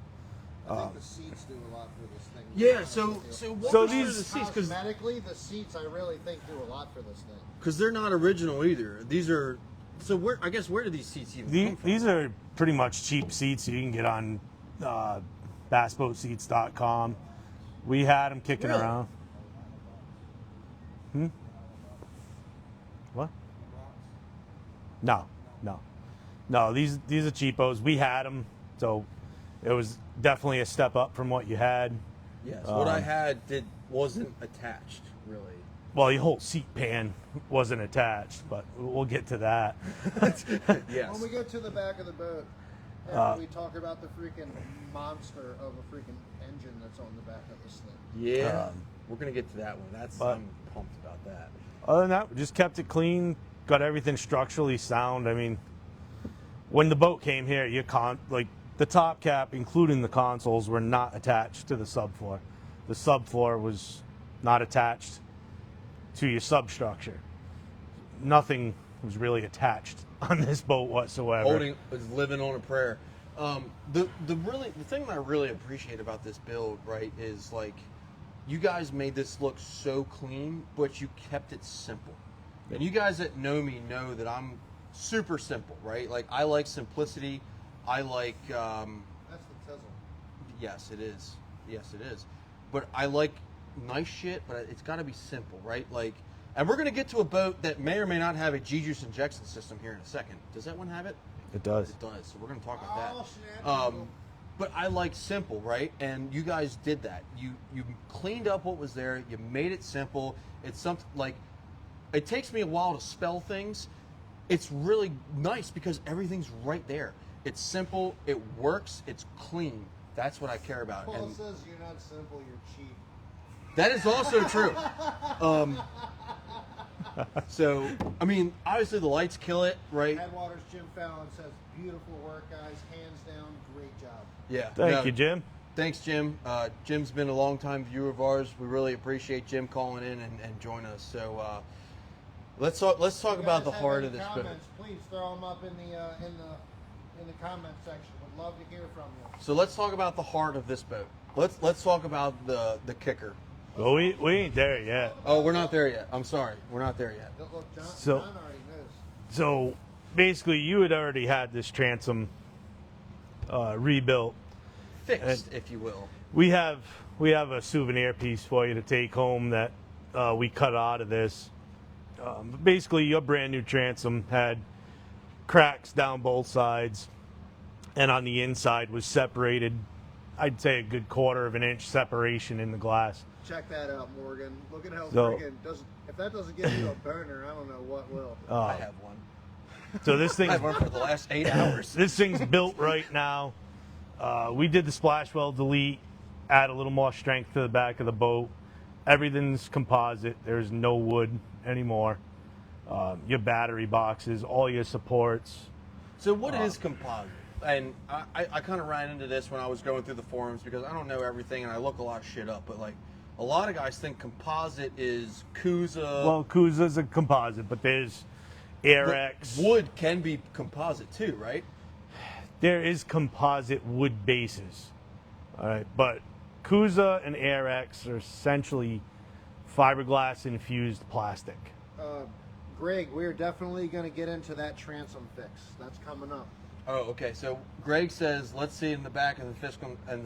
I think the seats do a lot for this thing. Yeah, so walk us through the seats, because Cosmetically, the seats I really think do a lot for this thing. they're not original either. These are, so where do these seats even come from? These are pretty much cheap seats you can get on bassboatseats.com. We had them kicking Really? around. What? No. These are cheapos. We had them, so it was definitely a step up from what you had. Yes, what I had wasn't attached, really. Well, your whole seat pan wasn't attached, but we'll get to that. Yes. When we get to the back of the boat, after we talk about the freaking monster of a freaking engine that's on the back of this thing. Yeah, we're gonna get to that one. I'm pumped about that. Other than that, we just kept it clean, got everything structurally sound. I mean, when the boat came here, like the top cap, including the consoles, were not attached to the subfloor. The subfloor was not attached to your substructure. Nothing was really attached on this boat whatsoever. Was living on a prayer. The thing that I really appreciate about this build, right, is like you guys made this look so clean, but you kept it simple. And you guys that know me know that I'm super simple, right? Like I like simplicity. I like That's the tizzle. yes, it is. Yes, it is. But I like nice shit, but it's got to be simple, right? Like, and we're gonna get to a boat that may or may not have a G-juice injection system here in a second. Does that one have it? It does. It does. So we're gonna talk about that. Snap. But I like simple, right? And you guys did that. You cleaned up what was there. You made it simple. It's something like, it takes me a while to spell things. It's really nice because everything's right there. It's simple. It works. It's clean. That's what I care about. Paul And says you're not simple, you're cheap. that is also true. So, I mean, obviously the lights kill it, right? Headwaters Jim Fallon says, beautiful work, guys. Hands down, great job. Yeah. Thank you, Jim. Thanks, Jim. Jim's been a longtime viewer of ours. We really appreciate Jim calling in and joining us. So let's talk about the heart of this boat. Comments, please throw them up in the comment section. Would love to hear from you. So let's talk about the heart of this boat. Let's talk about the kicker. Well, we ain't there yet. Oh, we're not there yet. I'm sorry, we're not there yet. Look, John So- already knows. So basically, you had already had this transom rebuilt. Fixed, if you will. We have a souvenir piece for you to take home that we cut out of this. Basically, your brand new transom had cracks down both sides, and on the inside was separated. I'd say a good 1/4 inch separation in the glass. Check that out, Morgan. Look at how So- freaking if that doesn't give you a burner, I don't know what will. I have one. So this I've thing's run for the last 8 hours. this thing's built right now. We did the splash well delete, add a little more strength to the back of the boat. Everything's composite. There's no wood anymore. Your battery boxes, all your supports. So what is composite? And I kind of ran into this when I was going through the forums because I don't know everything and I look a lot of shit up. But like a lot of guys think composite is Kuza. Well, Kuza's a composite, but there's Airex. Wood can be composite too, right? There is composite wood bases. All right, but Kuza and Airex are essentially fiberglass infused plastic. Greg, we're definitely going to get into that transom fix. That's coming up. Oh, okay. So Greg says, let's see in the back of the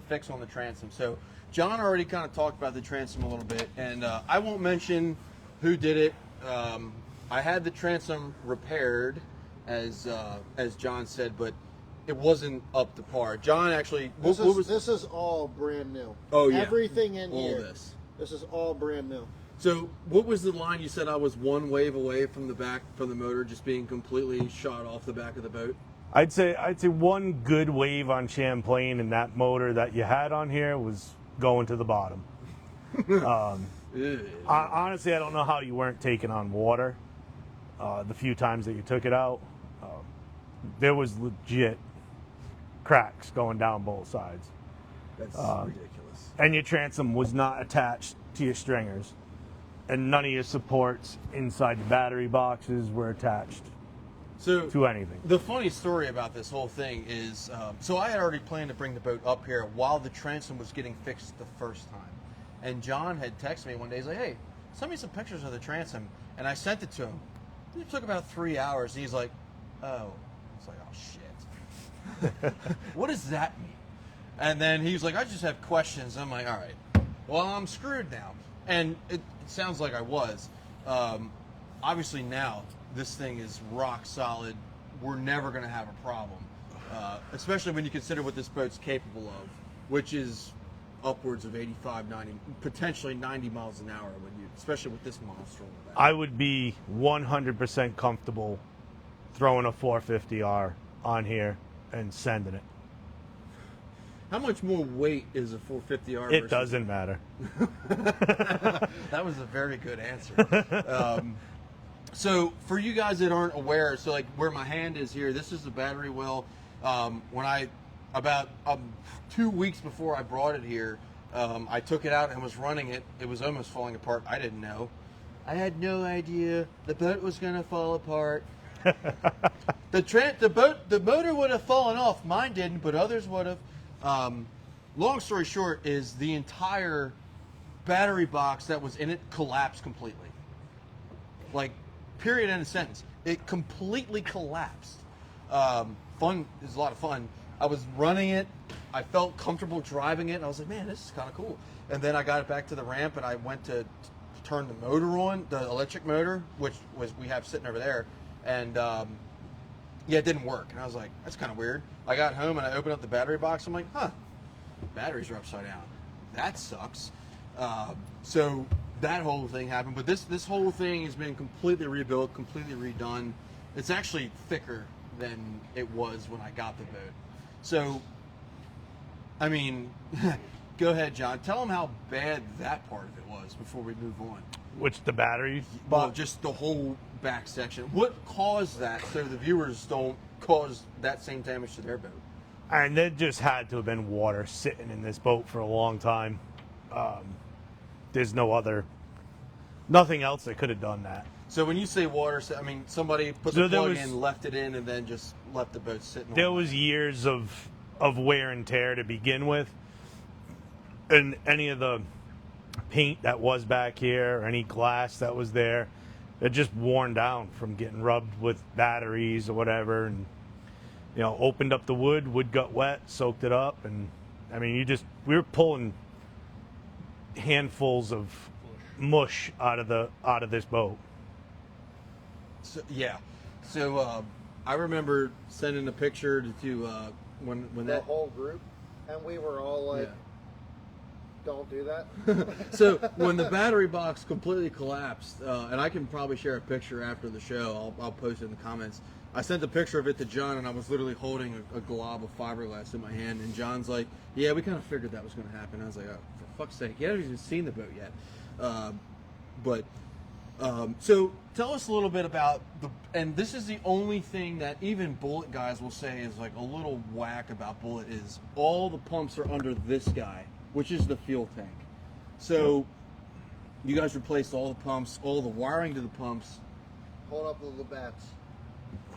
fix on the transom. So John already kind of talked about the transom a little bit, and I won't mention who did it. I had the transom repaired, as John said, but it wasn't up to par. John actually, This is all brand new. Oh, yeah. Everything in all here. This is all brand new. So what was the line you said? I was one wave away from the motor just being completely shot off the back of the boat. I'd say one good wave on Champlain and that motor that you had on here was going to the bottom. Honestly, I don't know how you weren't taking on water the few times that you took it out. There was legit cracks going down both sides. That's ridiculous. And your transom was not attached to your stringers. And none of your supports inside the battery boxes were attached to anything. The funny story about this whole thing is, so I had already planned to bring the boat up here while the transom was getting fixed the first time. And John had texted me one day, he's like, hey, send me some pictures of the transom. And I sent it to him. It took about 3 hours. And he's like, oh. It's like, oh, shit. What does that mean? And then he was like, I just have questions. I'm like, all right, well, I'm screwed now. And it sounds like I was. Obviously now, this thing is rock solid. We're never going to have a problem, especially when you consider what this boat's capable of, which is upwards of 85, 90, potentially 90 miles an hour, especially with this monster on the back. I would be 100% comfortable throwing a 450R on here and sending it. How much more weight is a 450R? It doesn't matter. That was a very good answer. So for you guys that aren't aware, so like where my hand is here, this is the battery well. When about 2 weeks before I brought it here, I took it out and was running it. It was almost falling apart. I didn't know. I had no idea the boat was going to fall apart. The motor would have fallen off. Mine didn't, but others would have. Long story short is the entire battery box that was in it collapsed completely. Like, period, end of sentence. It completely collapsed. Fun is a lot of fun. I was running it. I felt comfortable driving it. And I was like, man, this is kind of cool. And then I got it back to the ramp and I went to turn the motor on, the electric motor, which we have sitting over there. And yeah, it didn't work. And I was like, that's kind of weird. I got home and I opened up the battery box. I'm like, huh, batteries are upside down. That sucks. So that whole thing happened. But this whole thing has been completely rebuilt, completely redone. It's actually thicker than it was when I got the boat. So, I mean, go ahead, John. Tell them how bad that part of it was before we move on. Which, the battery? Well, just the whole back section. What caused that so the viewers don't cause that same damage to their boat? And there just had to have been water sitting in this boat for a long time. There's nothing else that could have done that. So when you say water, I mean somebody put the plug in, left it in, and then just left the boat sitting. There was years of wear and tear to begin with, and any of the paint that was back here, or any glass that was there, it just worn down from getting rubbed with batteries or whatever, and opened up the wood got wet, soaked it up, and I mean we were pulling handfuls of mush out of this boat. So, yeah. So I remember sending a picture to when the that whole group, and we were all like, Don't do that. So when the battery box completely collapsed, and I can probably share a picture after the show, I'll post it in the comments. I sent a picture of it to John, and I was literally holding a glob of fiberglass in my hand, and John's like, yeah, we kind of figured that was going to happen. I was like, oh, for fuck's sake, you haven't even seen the boat yet. So tell us a little bit about and this is the only thing that even Bullet guys will say is like a little whack about Bullet is all the pumps are under this guy, which is the fuel tank. So you guys replaced all the pumps, all the wiring to the pumps. Hold up the Labatt's.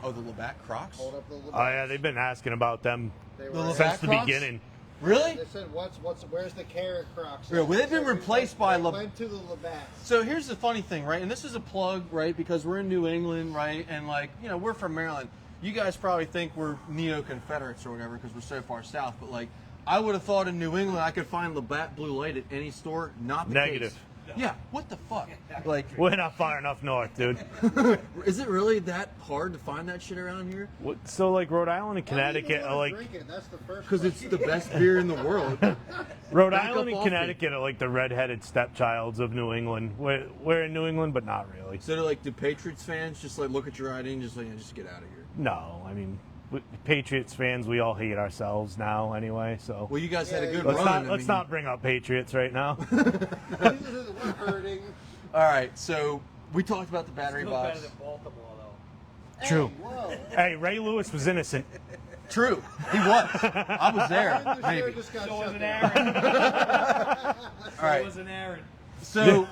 Oh, the Labatt Crocs? Hold up the Labatt's. Oh yeah, they've been asking about them They The were, Labatt since the Crocs? beginning. Really? They said, where's the carrot Crocs? Yeah, well, they've been replaced by Went to the Labatt's. So here's the funny thing, right? And this is a plug, right? Because we're in New England, right? And like, you know, we're from Maryland. You guys probably think we're neo-Confederates or whatever because we're so far south. But like, I would have thought in New England I could find Labatt Blue Light at any store. Not the Negative. case. Yeah. What the fuck? Like, We're not far enough north, dude. is it really that hard to find that shit around here? So like Rhode Island and Connecticut are like Drink it. That's the first. Because it's the best beer in the world. Rhode Back Island up and off Connecticut are like the redheaded stepchilds of New England. We're in New England, but not really. So like, do Patriots fans just like look at your ID and just like, yeah, just get out of here? No, I mean Patriots fans, we all hate ourselves now anyway. So Well, you guys had a good let's run. not let's not bring up Patriots right now. We're hurting. All right, so we talked about the battery box. Baltimore, though. True. Whoa. Hey, Ray Lewis was innocent. True, he was. I was there. The show Maybe. just got So was shut an down. Aaron. All right. was an Aaron. So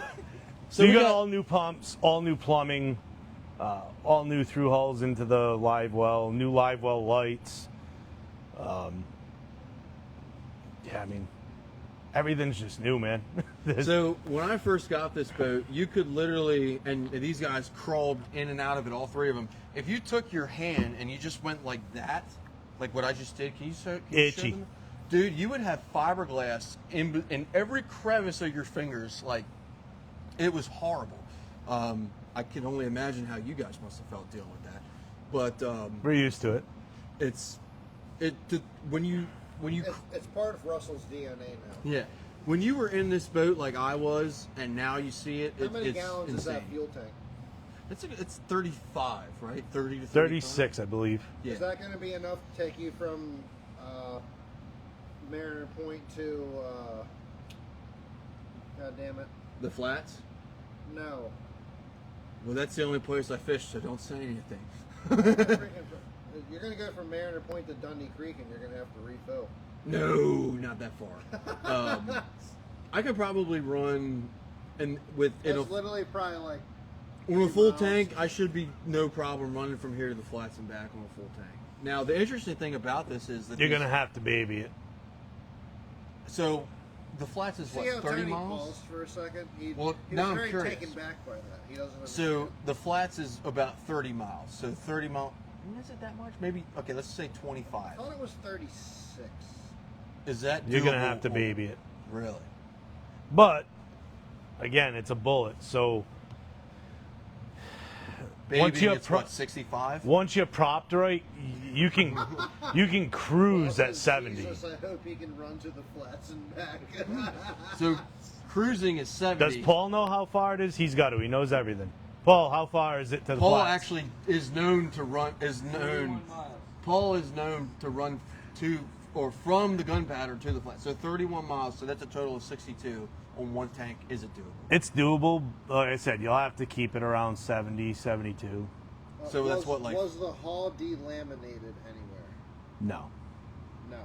So you we got all new pumps, all new plumbing, all new through hulls into the live well, new live well lights. Yeah, I mean, everything's just new, man. So when I first got this boat, you could literally, and these guys crawled in and out of it, all three of them. If you took your hand and you just went like that, like what I just did, can you show Itchy. them? Dude, you would have fiberglass in every crevice of your fingers. Like, it was horrible. I can only imagine how you guys must have felt dealing with that. But We're used to it. when you It's part of Russell's DNA now. yeah. When you were in this boat like I was, and now you see it, How many it's gallons insane. is that fuel tank? It's 35, right? 30 to 35? 36, I believe. Yeah. Is that going to be enough to take you from Mariner Point to? God damn it! The flats? No. Well, that's the only place I fish, so don't say anything. You're going to go from Mariner Point to Dundee Creek, and you're going to have to refill. No, not that far. I could probably run, and with in It's a, literally probably like. on a 2 full miles. tank, I should be no problem running from here to the flats and back on a full tank. Now, the interesting thing about this is that You're these- gonna have to baby it. So, the flats is See what, how 30 Tony miles? paused for a second? He Well, was now I'm very curious. taken back by that. He doesn't. So understand. the flats is about 30 miles. So 30 miles. Is it that much? Maybe. Okay, let's say 25. I thought it was 36. Is that? You're gonna doable have to on- baby it. Really? But again, it's a bullet. So Baby, Once you it's what, 65? once you're propped right, you can cruise at 70. Jesus, I hope he can run to the flats and back. So cruising is 70. Does Paul know how far it is? He's got to. He knows everything. Paul, how far is it to the Paul flats? actually is known to run. Paul is known to run to or from the gunpowder to the flat. So 31 miles. So that's a total of 62 on one tank. Is it doable? It's doable. Like I said, you'll have to keep it around 70, 72. So that's what, like- Was the hull delaminated anywhere? No. No.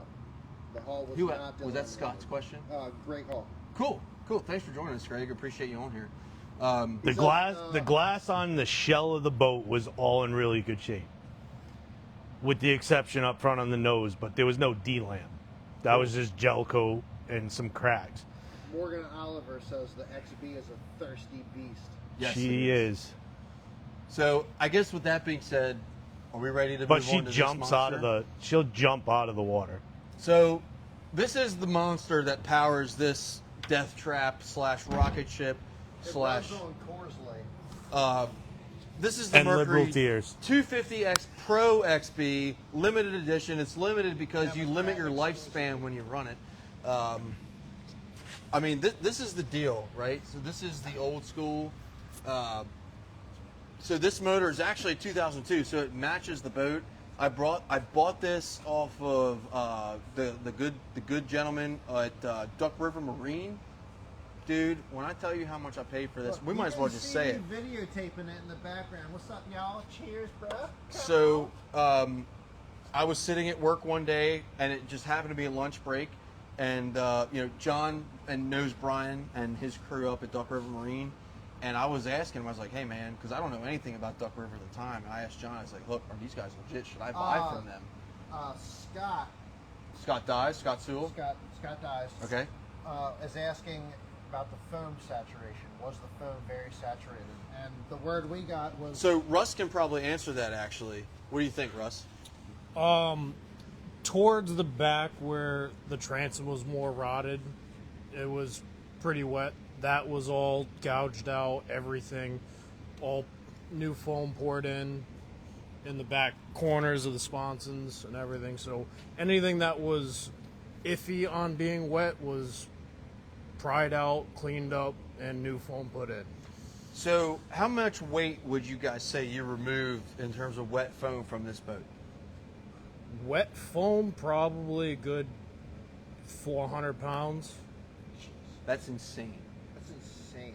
The hull was Who not was that? delaminated. Scott's question. Great hull. Cool. Thanks for joining us, Greg. Appreciate you on here. The glass on the shell of the boat was all in really good shape, with the exception up front on the nose. But there was no D-lam. That was just gel coat and some cracks. Morgan Oliver says the XB is a thirsty beast. Yes, She it is. So I guess with that being said, are we ready to But move she on to jumps this out of monster? she'll jump out of the water. So this is the monster that powers this death trap / rocket ship / It runs on Coors Light. this is the And Mercury liberal tears. 250X Pro XB limited edition. It's limited because you limit your lifespan when you run it. I mean, this is the deal, right? So this is the old school. So this motor is actually 2002, so it matches the boat. I bought this off of the good gentleman at Duck River Marine. Dude, when I tell you how much I paid for this, Look, we might as well just say it. Videotaping it in the background. What's up, y'all? Cheers, bro. So I was sitting at work one day, and it just happened to be a lunch break, and John knows Brian and his crew up at Duck River Marine. And I was asking him, I was like, hey, man, because I don't know anything about Duck River at the time. And I asked John, I was like, look, are these guys legit? Should I buy from them? Scott Sewell? Scott Dyes. Okay. Is asking about the foam saturation. Was the foam very saturated? And the word we got was... So Russ can probably answer that, actually. What do you think, Russ? Towards the back where the transom was more rotted, it was pretty wet. That was all gouged out, everything, all new foam poured in the back corners of the sponsons and everything. So anything that was iffy on being wet was pried out, cleaned up, and new foam put in. So how much weight would you guys say you removed in terms of wet foam from this boat? Wet foam, probably a good 400 pounds. That's insane. That's insane.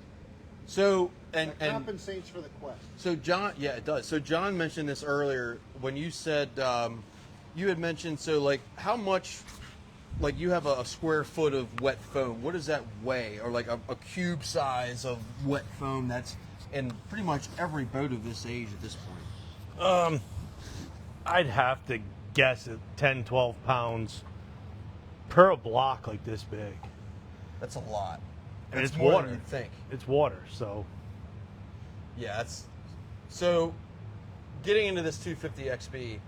So and That compensates for the quest. so John, yeah, it does. So John mentioned this earlier when you said you had mentioned like how much, like you have a square foot of wet foam. What does that weigh, or like a cube size of wet foam that's in pretty much every boat of this age at this point? I'd have to guess at 10, 12 pounds per block like this big. That's a lot. And That's it's more water. than you'd think. It's water, so Yeah, that's so. Getting into this 250 XB,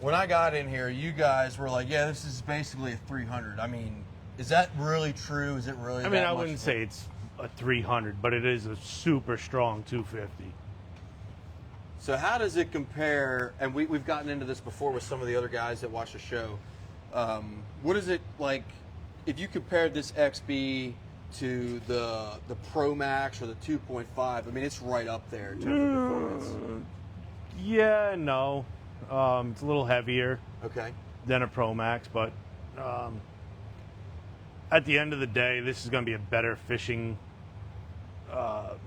when I got in here, you guys were like, "Yeah, this is basically a 300." I mean, is that really true? Is it really? I mean, that I much wouldn't for- say it's a 300, but it is a super strong 250. So how does it compare? And we've gotten into this before with some of the other guys that watch the show. What is it like if you compared this XB to the Pro Max or the 2.5? I mean, it's right up there in terms of performance. Yeah, no. It's a little heavier Okay. than a Pro Max, but at the end of the day, this is going to be a better fishing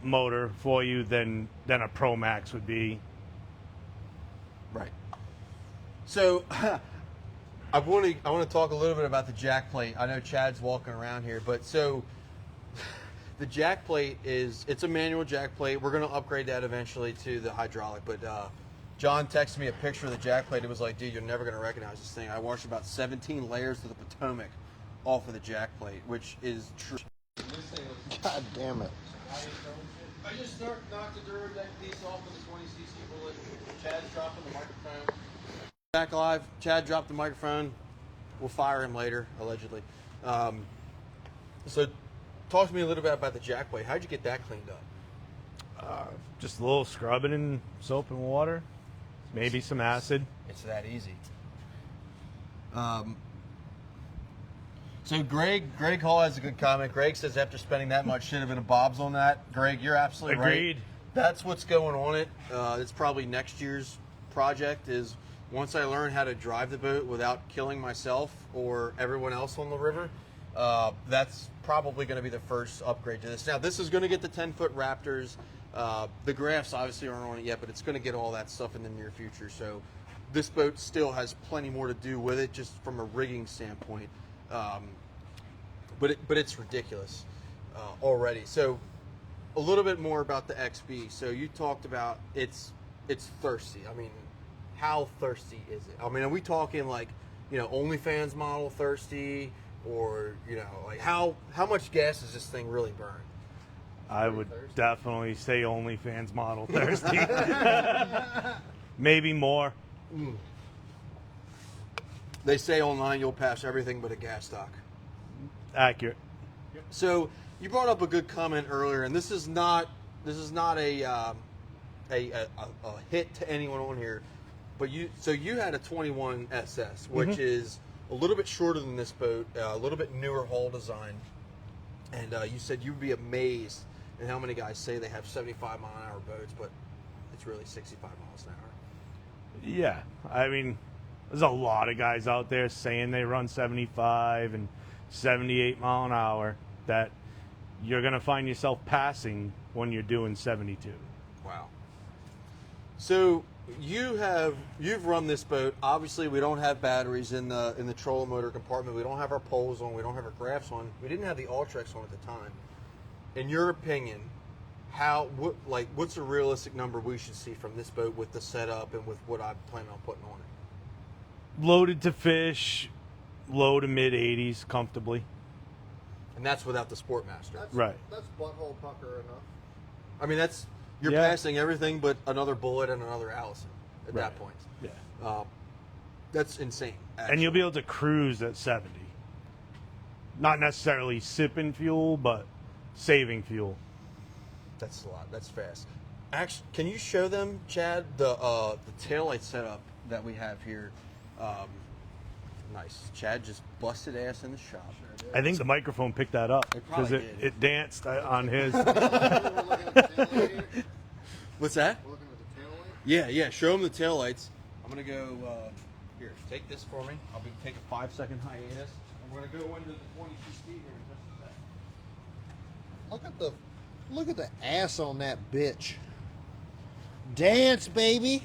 motor for you than a Pro Max would be. Right. So I want to talk a little bit about the jack plate. I know Chad's walking around here, but so the jack plate it's a manual jack plate. We're going to upgrade that eventually to the hydraulic, but John texted me a picture of the jack plate. It was like, dude, you're never going to recognize this thing. I washed about 17 layers of the Potomac off of the jack plate, which is true. God damn it. I just knocked the Durdeck piece off with a 20cc bullet. Chad's dropping the microphone. Back alive. Chad dropped the microphone. We'll fire him later, allegedly. So talk to me a little bit about the jack plate. How'd you get that cleaned up? Just a little scrubbing in soap and water, maybe some acid. It's that easy. So Greg Hall has a good comment. Greg says after spending that much, should have been a Bob's on that. Greg, you're absolutely Agreed. right. That's what's going on it. It's probably next year's project is once I learn how to drive the boat without killing myself or everyone else on the river, that's probably going to be the first upgrade to this. Now, this is going to get the 10-foot Raptors. The graphs obviously aren't on it yet, but it's going to get all that stuff in the near future. So this boat still has plenty more to do with it just from a rigging standpoint. But it's ridiculous already. So a little bit more about the XB. So you talked about it's thirsty. I mean, how thirsty is it? I mean, are we talking like, OnlyFans model thirsty, or like how much gas does this thing really burn? I would definitely say OnlyFans model thirsty. Maybe more. They say online you'll pass everything but a gas stock. Accurate. So you brought up a good comment earlier, and this is not a hit to anyone on here, but you had a 21 SS, which is a little bit shorter than this boat, a little bit newer hull design. and you said you'd be amazed at how many guys say they have 75-mile-an-hour boats, but it's really 65 miles an hour. Yeah, I mean, there's a lot of guys out there saying they run 75 and 78 mile an hour that you're going to find yourself passing when you're doing 72. Wow. So you've run this boat. Obviously, we don't have batteries in the trolling motor compartment. We don't have our poles on. We don't have our graphs on. We didn't have the Ultrex on at the time. In your opinion, what's a realistic number we should see from this boat with the setup and with what I'm planning on putting on it? Loaded to fish, low to mid 80s comfortably. And that's without the Sportmaster. Right. That's butthole pucker enough. I mean, you're Yeah. passing everything but another Bullet and another Allison at that Right. point. Yeah. That's insane. And you'll be able to cruise at 70. Not necessarily sipping fuel, but saving fuel. That's a lot. That's fast. Actually, can you show them, Chad, the taillight setup that we have here? Nice. Chad just busted ass in the shop. I think the microphone picked that up It probably because did. it danced on his. We're looking at the taillight here. What's that? We're looking at the taillight. Yeah. Show them the taillights. I'm gonna go here. Take this for me. I'll take a 5-second hiatus. And we're gonna go into the 22 speed here in just a sec. Look at the ass on that bitch. Dance, baby.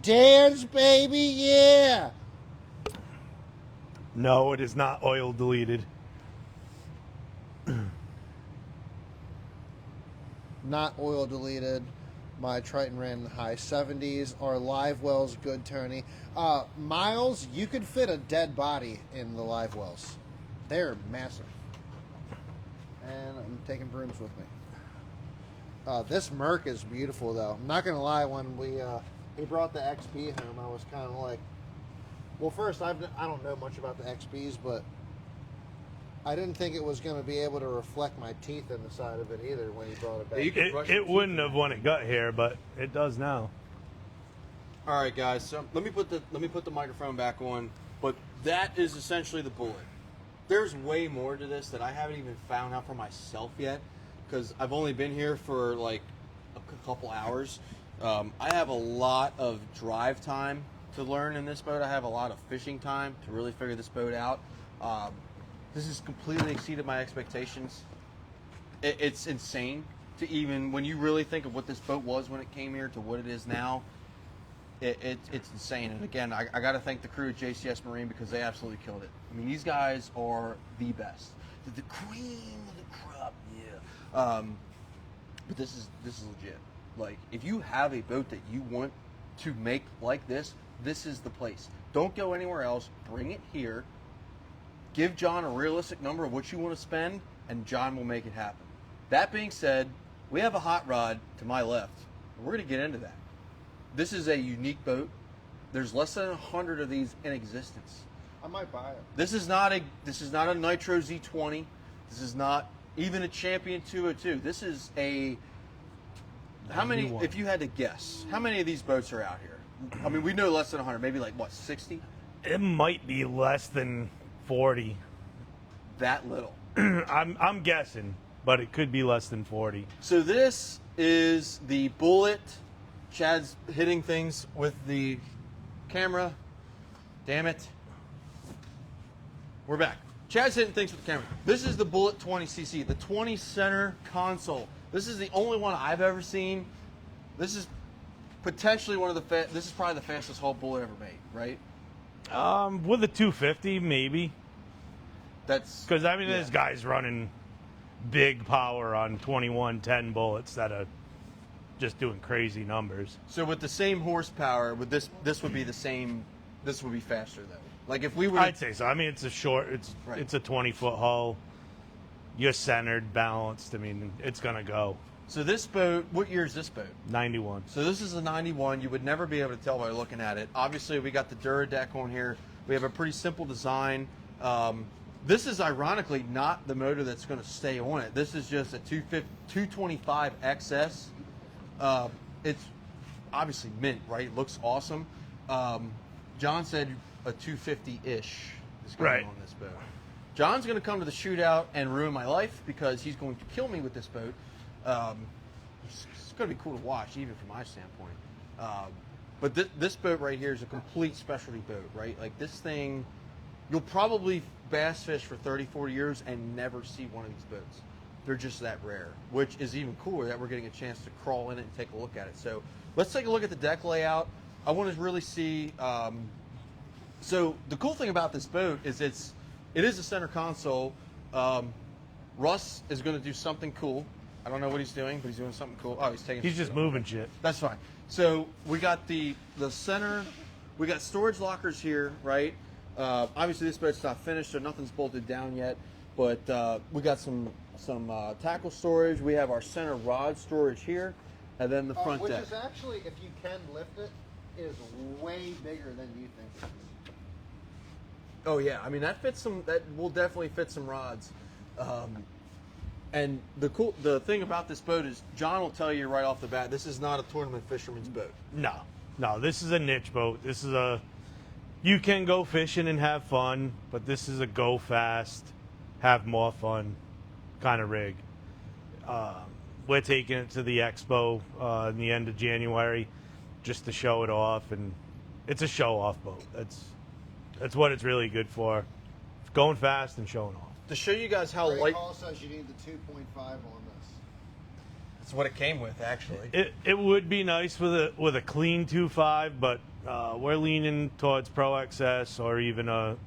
Dance, baby. Yeah. No, it is not oil deleted. Not oil deleted. My Triton ran in the high 70s. Our live wells good, Tony. Miles, you could fit a dead body in the live wells. They're massive. And I'm taking brooms with me. This Merc is beautiful, though. I'm not gonna lie. When he brought the XP home, I was kind of like, well, first I don't know much about the XPs, but I didn't think it was going to be able to reflect my teeth in the side of it either when he brought it back. You can brush your It teeth wouldn't in have when it got here, but it does now. All right, guys. So let me put the microphone back on. But that is essentially the Bullet. There's way more to this that I haven't even found out for myself yet, because I've only been here for like a couple hours. I have a lot of drive time to learn in this boat. I have a lot of fishing time to really figure this boat out. This has completely exceeded my expectations. It's insane to even, when you really think of what this boat was when it came here to what it is now, it's insane. And again, I got to thank the crew at JCS Marine because they absolutely killed it. I mean, these guys are the best. The cream of the crop, yeah. But this is legit. Like, if you have a boat that you want to make like this is the place. Don't go anywhere else. Bring it here. Give John a realistic number of what you want to spend, and John will make it happen. That being said, we have a hot rod to my left. We're going to get into that. This is a unique boat. There's less than 100 of these in existence. I might buy it. This is not a Nitro Z20. This is not even a Champion 202. This is a, how many, 91. if you had to guess, how many of these boats are out here? I mean, we know less than 100, maybe like what, 60? It might be less than 40. That little. I'm guessing, but it could be less than 40. So this is the Bullet. Chad's hitting things with the camera. Damn it. We're back. Chad's hitting things with the camera. This is the Bullet 20cc, the 20 center console. This is the only one I've ever seen. This is potentially one of the this is probably the fastest hull Bullet ever made, right? With a 250, maybe. That's Because, I mean, yeah. there's guys running big power on 2110 bullets that are just doing crazy numbers. So with the same horsepower, with this would be the same. This would be faster though. Like if we were, I'd say so. I mean, it's a short, Right. it's a 20-foot hull. You're centered, balanced. I mean, it's going to go. So this boat, what year is this boat? 91. So this is a 91. You would never be able to tell by looking at it. Obviously, we got the Duradeck on here. We have a pretty simple design. This is ironically not the motor that's going to stay on it. This is just a 225 XS. It's obviously mint, right? It looks awesome. John said a 250-ish is going Right. on this boat. John's going to come to the shootout and ruin my life because he's going to kill me with this boat. It's going to be cool to watch, even from my standpoint. But this boat right here is a complete specialty boat, right? Like this thing, you'll probably bass fish for 30, 40 years and never see one of these boats. They're just that rare, which is even cooler that we're getting a chance to crawl in it and take a look at it. So let's take a look at the deck layout. I want to really see. So the cool thing about this boat is it is a center console. Russ is going to do something cool. I don't know what he's doing, but he's doing something cool. Oh, he's just moving shit. That's fine. So we got the center. We got storage lockers here, right? Obviously, this boat's not finished, so nothing's bolted down yet. But we got some tackle storage. We have our center rod storage here, and then the front which deck. Which is actually, if you can lift it, is way bigger than you think. Oh yeah, I mean that will definitely fit some rods. And the thing about this boat is John will tell you right off the bat, this is not a tournament fisherman's boat. No, this is a niche boat. This is you can go fishing and have fun, but this is a go fast, have more fun kind of rig. We're taking it to the expo in the end of January just to show it off, and it's a show-off boat. That's what it's really good for. It's going fast and showing off. To show you guys how light. Paul says you need the 2.5 on this. That's what it came with, actually. It would be nice with a clean 2.5, but we're leaning towards Pro XS or even a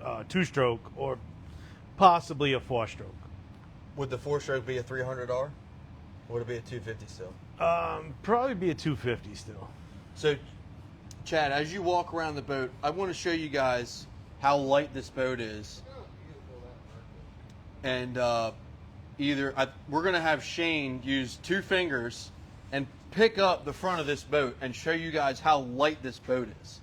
2-stroke or possibly a 4-stroke. Would the 4-stroke be a $300? Or would it be a $250 still? Probably be a 250 still. So, Chad, as you walk around the boat, I want to show you guys how light this boat is. And we're going to have Shane use 2 fingers and pick up the front of this boat and show you guys how light this boat is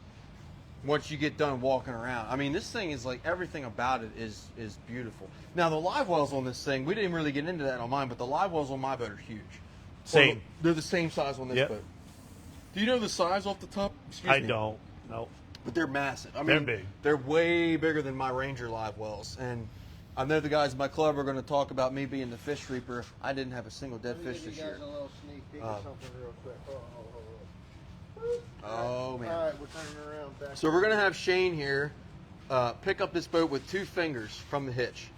once you get done walking around. I mean, this thing is like, everything about it is beautiful. Now, the live wells on this thing, we didn't really get into that on mine, but the live wells on my boat are huge. Same. Well, they're the same size on this boat. Do you know the size off the top? I don't. No. But they're massive. I mean, They're big. They're way bigger than my Ranger live wells. And I know the guys in my club are going to talk about me being the fish reaper. I didn't have a single dead fish this year. Let me give you guys a little sneak peek of something real quick. Oh, man. All right, we're turning around back. So we're going to have Shane here pick up this boat with 2 fingers from the hitch.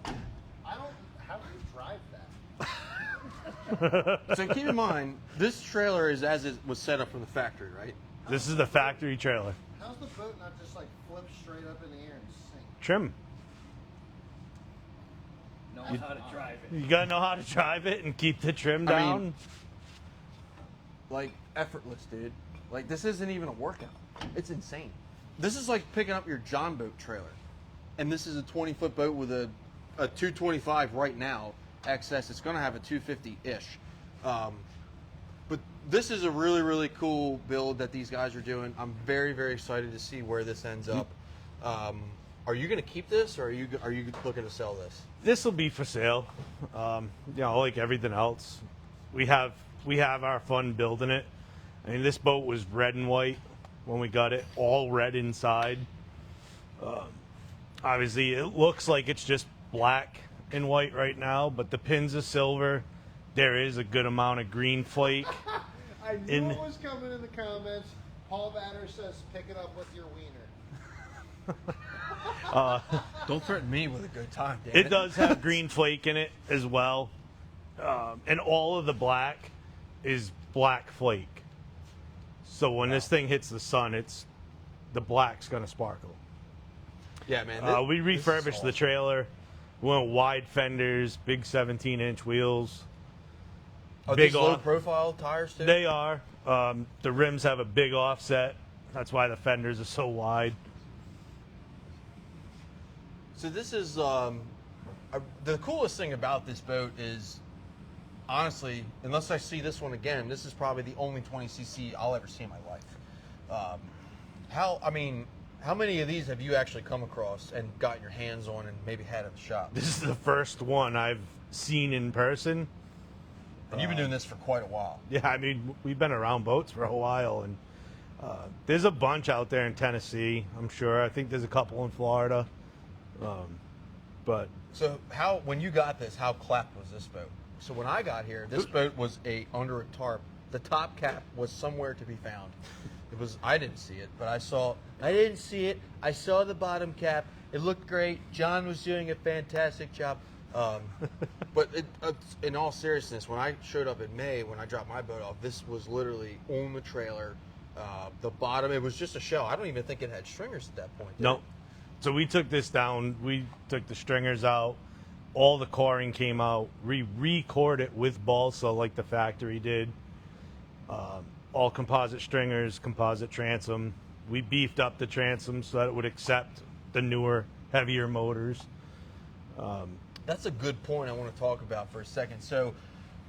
How do you drive that? So keep in mind, this trailer is as it was set up from the factory, right? This is the factory trailer. How's the boat not just like flip straight up in the air and sink? Trim. Know how to drive it. You gotta know how to drive it and keep the trim down. I mean, like, effortless, dude. Like, this isn't even a workout. It's insane. This is like picking up your John boat trailer. And this is a 20-foot boat with a 225 right now, XS. It's going to have a 250-ish. But this is a really, really cool build that these guys are doing. I'm very, very excited to see where this ends up. Are you going to keep this, or are you looking to sell this? This will be for sale. Like everything else, we have our fun building it. I mean, this boat was red and white when we got it, all red inside. Obviously, it looks like it's just black and white right now, but the pins are silver. There is a good amount of green flake. I knew it was coming in the comments. Paul Batter says, pick it up with your wiener. Don't threaten me with a good time, damn It does have green flake in it as well. And all of the black is black flake. So when this thing hits the sun, the black's going to sparkle. Yeah, man. We refurbished the trailer. We went wide fenders, big 17-inch wheels. Are big these low-profile tires, too? They are. The rims have a big offset. That's why the fenders are so wide. So this is the coolest thing about this boat is, honestly, unless I see this one again, this is probably the only 20cc I'll ever see in my life. How many of these have you actually come across and gotten your hands on and maybe had at the shop? This is the first one I've seen in person. And you've been doing this for quite a while. Yeah, I mean, we've been around boats for a while, and There's a bunch out there in Tennessee, I'm sure. I think there's a couple in Florida. But So when you got this, how clapped was this boat? So when I got here, this boat was under a tarp. The top cap was somewhere to be found. I didn't see it, but I didn't see it. I saw the bottom cap. It looked great. John was doing a fantastic job. But in all seriousness, when I showed up in May, when I dropped my boat off, this was literally on the trailer. The bottom, it was just a shell. I don't even think it had stringers at that point. no. So we took this down. We took the stringers out. All the coring came out. We re-cored it with balsa like the factory did. All composite stringers, composite transom. We beefed up the transom so that it would accept the newer, heavier motors. That's a good point I want to talk about for a second. So,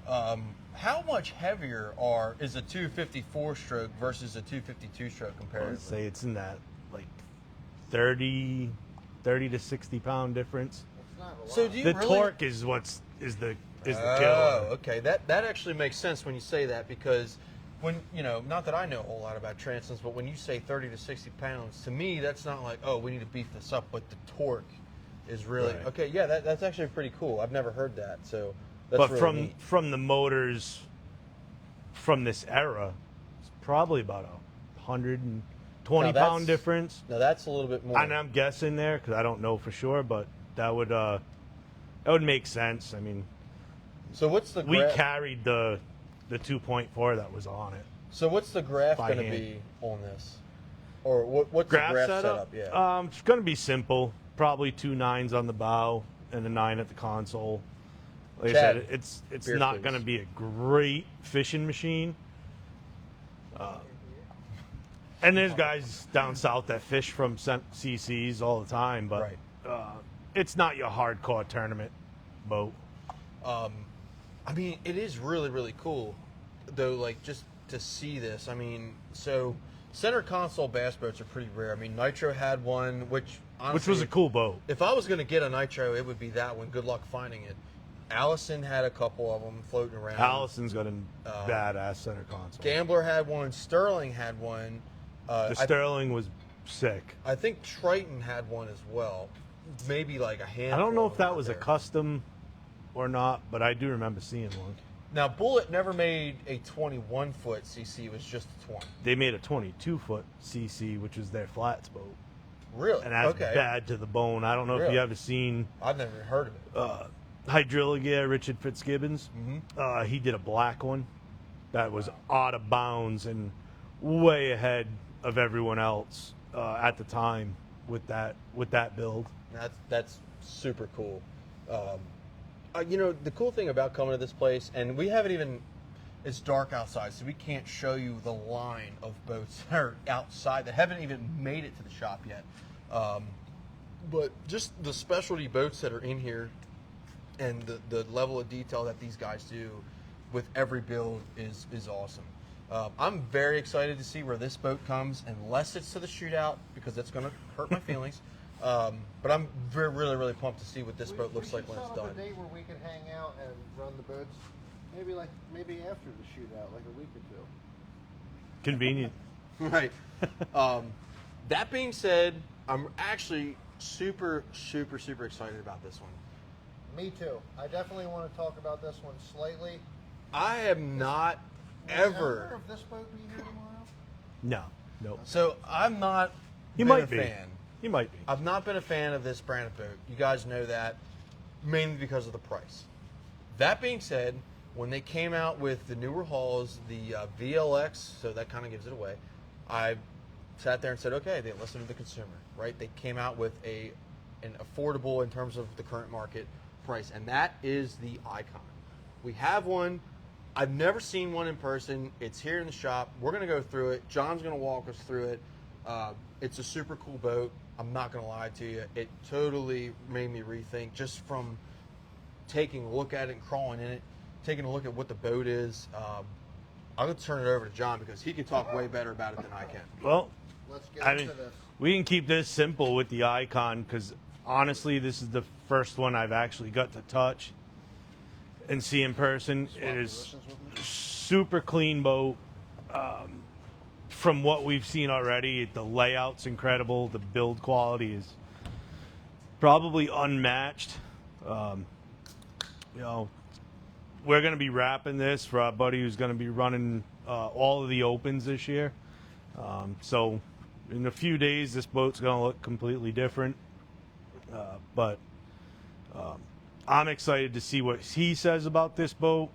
how much heavier is a 254 stroke versus a 252 stroke I comparatively? would say it's in that like 30 to 60 pound difference. It's not a lot. So do you The really? torque is the Oh, killer. okay. That actually makes sense when you say that, because when, not that I know a whole lot about transoms, but when you say 30 to 60 pounds, to me that's not like, oh, we need to beef this up, but the torque is really Right. okay. Yeah, that's actually pretty cool. I've never heard that, so that's But really neat. from the motors from this era, it's probably about 120 Now that's- pound difference. Now that's a little bit more. And I'm guessing there because I don't know for sure, but that would make sense. I mean, So what's the we graph? carried the 2.4 that was on it. So what's the graph by going to hand. be on this, or what's Graph the graph setup? Yeah. It's going to be simple. Probably 2 9s on the bow and a 9 at the console. Like Chad, I said, it's beer, not please. going to be a great fishing machine. And there's guys down south that fish from CCs all the time, but Right. it's not your hardcore tournament boat. I mean, it is really, really cool, though, like, just to see this. I mean, so center console bass boats are pretty rare. I mean, Nitro had one, which honestly, Which was a cool boat. If I was going to get a Nitro, it would be that one. Good luck finding it. Allison had a couple of them floating around. Allison's got a badass center console. Gambler had one. Sterling had one. The Sterling was sick. I think Triton had one as well. Maybe like a handful. I don't know of if them that out was a there. custom or not, but I do remember seeing one. Now, Bullet never made a 21-foot CC. It was just a 20. They made a 22-foot CC, which was their flats boat. Really? And that's okay. bad to the bone. I don't know if Really? you ever seen I've never heard of it. Hydrilla Richard Fitzgibbons. He did a black one that was out of bounds and way ahead of everyone else at the time with that build. That's super cool. The cool thing about coming to this place, and we haven't even, it's dark outside, so we can't show you the line of boats that are outside that haven't even made it to the shop yet. But just the specialty boats that are in here and the level of detail that these guys do with every build is awesome. I'm very excited to see where this boat comes, unless it's to the shootout, because that's going to hurt my feelings. But I'm really, really pumped to see what this boat looks like when it's We done. should set up a day where we can hang out and run the boats. Maybe after the shootout, like a week or two. Convenient. Right. That being said, I'm actually super, super, super excited about this one. Me too. I definitely want to talk about this one slightly. I am not I wonder ever. if this boat be here tomorrow. No. Nope. So I'm not. He been might a be. fan. He might be. I've not been a fan of this brand of boat. You guys know that, mainly because of the price. That being said, when they came out with the newer hulls, the VLX, so that kind of gives it away, I sat there and said, okay, they listen to the consumer, right? They came out with an affordable in terms of the current market price, and that is the Icon. We have one. I've never seen one in person. It's here in the shop. We're going to go through it. John's going to walk us through it. It's a super cool boat. I'm not going to lie to you. It totally made me rethink just from taking a look at it and crawling in it, taking a look at what the boat is. I'm going to turn it over to John because he can talk way better about it than I can. Well, Let's get I into mean, this. we can keep this simple with the Icon because honestly, this is the first one I've actually got to touch and see in person. It is super clean boat, from what we've seen already, the layout's incredible. The build quality is probably unmatched. You know, we're going to be wrapping this for our buddy who's going to be running all of the opens this year. So in a few days, this boat's going to look completely different. But I'm excited to see what he says about this boat.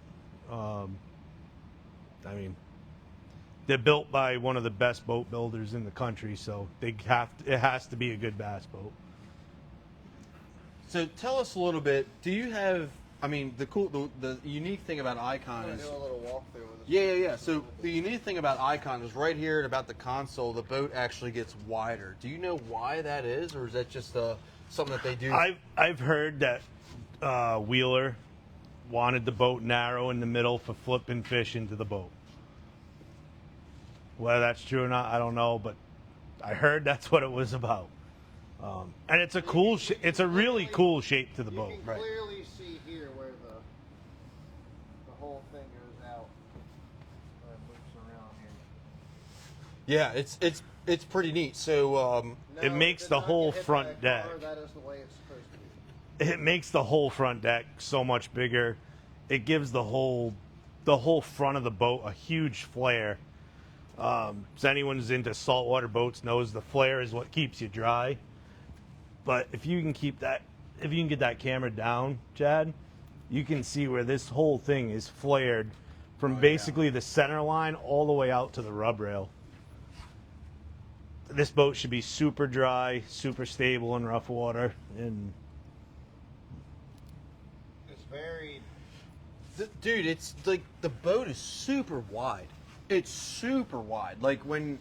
I mean, they're built by one of the best boat builders in the country, so it has to be a good bass boat. So tell us a little bit. Do you have? I mean, the unique thing about Icon is. Do a little walkthrough with this. Yeah. So the unique thing about Icon is right here at about the console, the boat actually gets wider. Do you know why that is, or is that just something that they do? I've heard that Wheeler wanted the boat narrow in the middle for flipping fish into the boat. Whether that's true or not, I don't know, but I heard that's what it was about. And it's a cool, it's a really cool shape to the boat. You can clearly see here where the whole thing goes out, or it loops around here. Yeah, it's pretty neat. So It No, makes did the not whole get hit front by a car. deck. That is the way it's supposed to be. It makes the whole front deck so much bigger. It gives the whole front of the boat a huge flare. So anyone who's into saltwater boats knows the flare is what keeps you dry. But if you can get that camera down, Chad, you can see where this whole thing is flared from basically the center line all the way out to the rub rail. This boat should be super dry, super stable in rough water, and It's very. dude, it's like the boat is super wide. It's super wide. Like when,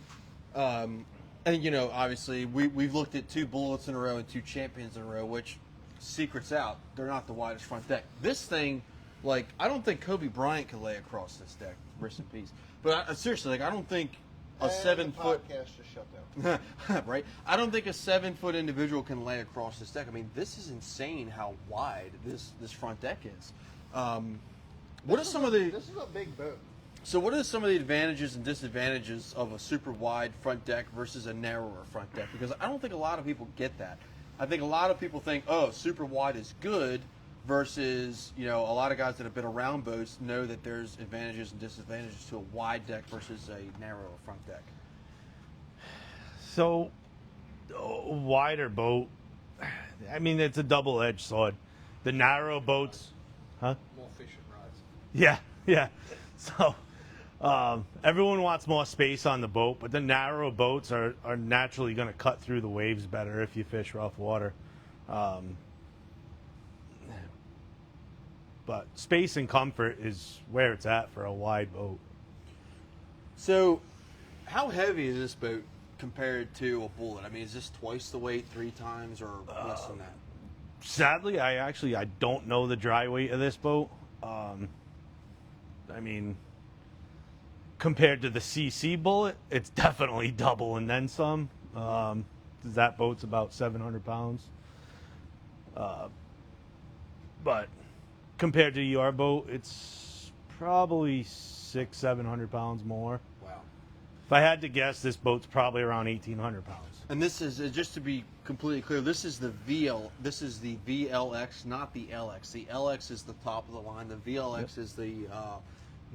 and you know, obviously we've looked at 2 bullets in a row and 2 champions in a row, which secrets out they're not the widest front deck. This thing, like, I don't think Kobe Bryant could lay across this deck. Rest in peace. But seriously, like, I don't think a 7-foot podcast just shut down. right. I don't think a 7-foot individual can lay across this deck. I mean, this is insane how wide this front deck is. What are some of the? This is a big boat. So what are some of the advantages and disadvantages of a super wide front deck versus a narrower front deck? Because I don't think a lot of people get that. I think a lot of people think, oh, super wide is good, versus, you know, a lot of guys that have been around boats know that there's advantages and disadvantages to a wide deck versus a narrower front deck. so a wider boat. I mean, it's a double-edged sword. The narrow boats, huh? More fishing rods. Yeah. So everyone wants more space on the boat, but the narrow boats are naturally going to cut through the waves better if you fish rough water. But space and comfort is where it's at for a wide boat. So, how heavy is this boat compared to a bullet? I mean, is this twice the weight, 3 times, or less than that? Sadly, I don't know the dry weight of this boat. I mean, compared to the CC bullet, it's definitely double and then some. That boat's about 700 pounds. But compared to your boat, it's probably 600-700 pounds more. Wow. If I had to guess, this boat's probably around 1,800 pounds. And this is, just to be completely clear, this is the VLX, not the LX. The LX is the top of the line. The VLX is the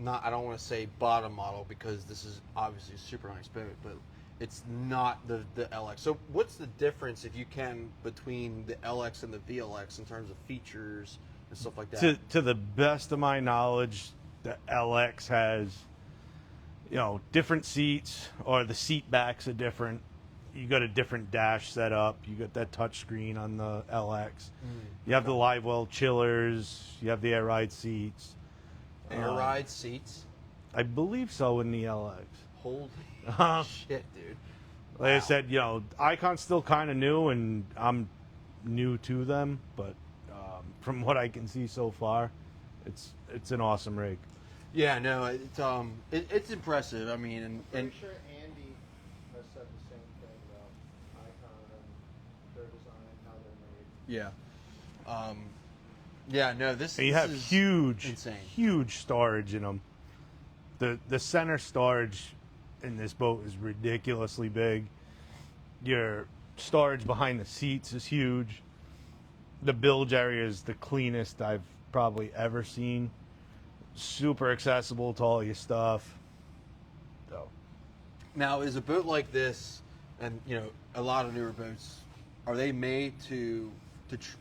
I don't want to say bottom model, because this is obviously a super nice boat, but it's not the LX. So what's the difference, if you can, between the LX and the VLX in terms of features and stuff like that? To the best of my knowledge, the LX has, you know, different seats, or the seat backs are different. You got a different dash set up. You got that touch screen on the LX. You have the live well chillers. You have the air ride seats. Air ride seats? I believe so in the LX. Holy shit, dude. Like I Wow. said, you know, Icon's still kind of new, and I'm new to them, but from what I can see so far, it's an awesome rig. Yeah, no, it's impressive. I mean, and Pretty sure Andy has said the same thing about Icon and their design, how they're made. yeah, yeah, no, this. And you this have is insane. huge storage in them. The center storage in this boat is ridiculously big. Your storage behind the seats is huge. The bilge area is the cleanest I've probably ever seen. Super accessible to all your stuff. So, Now, is a boat like this, and you know, a lot of newer boats, are they made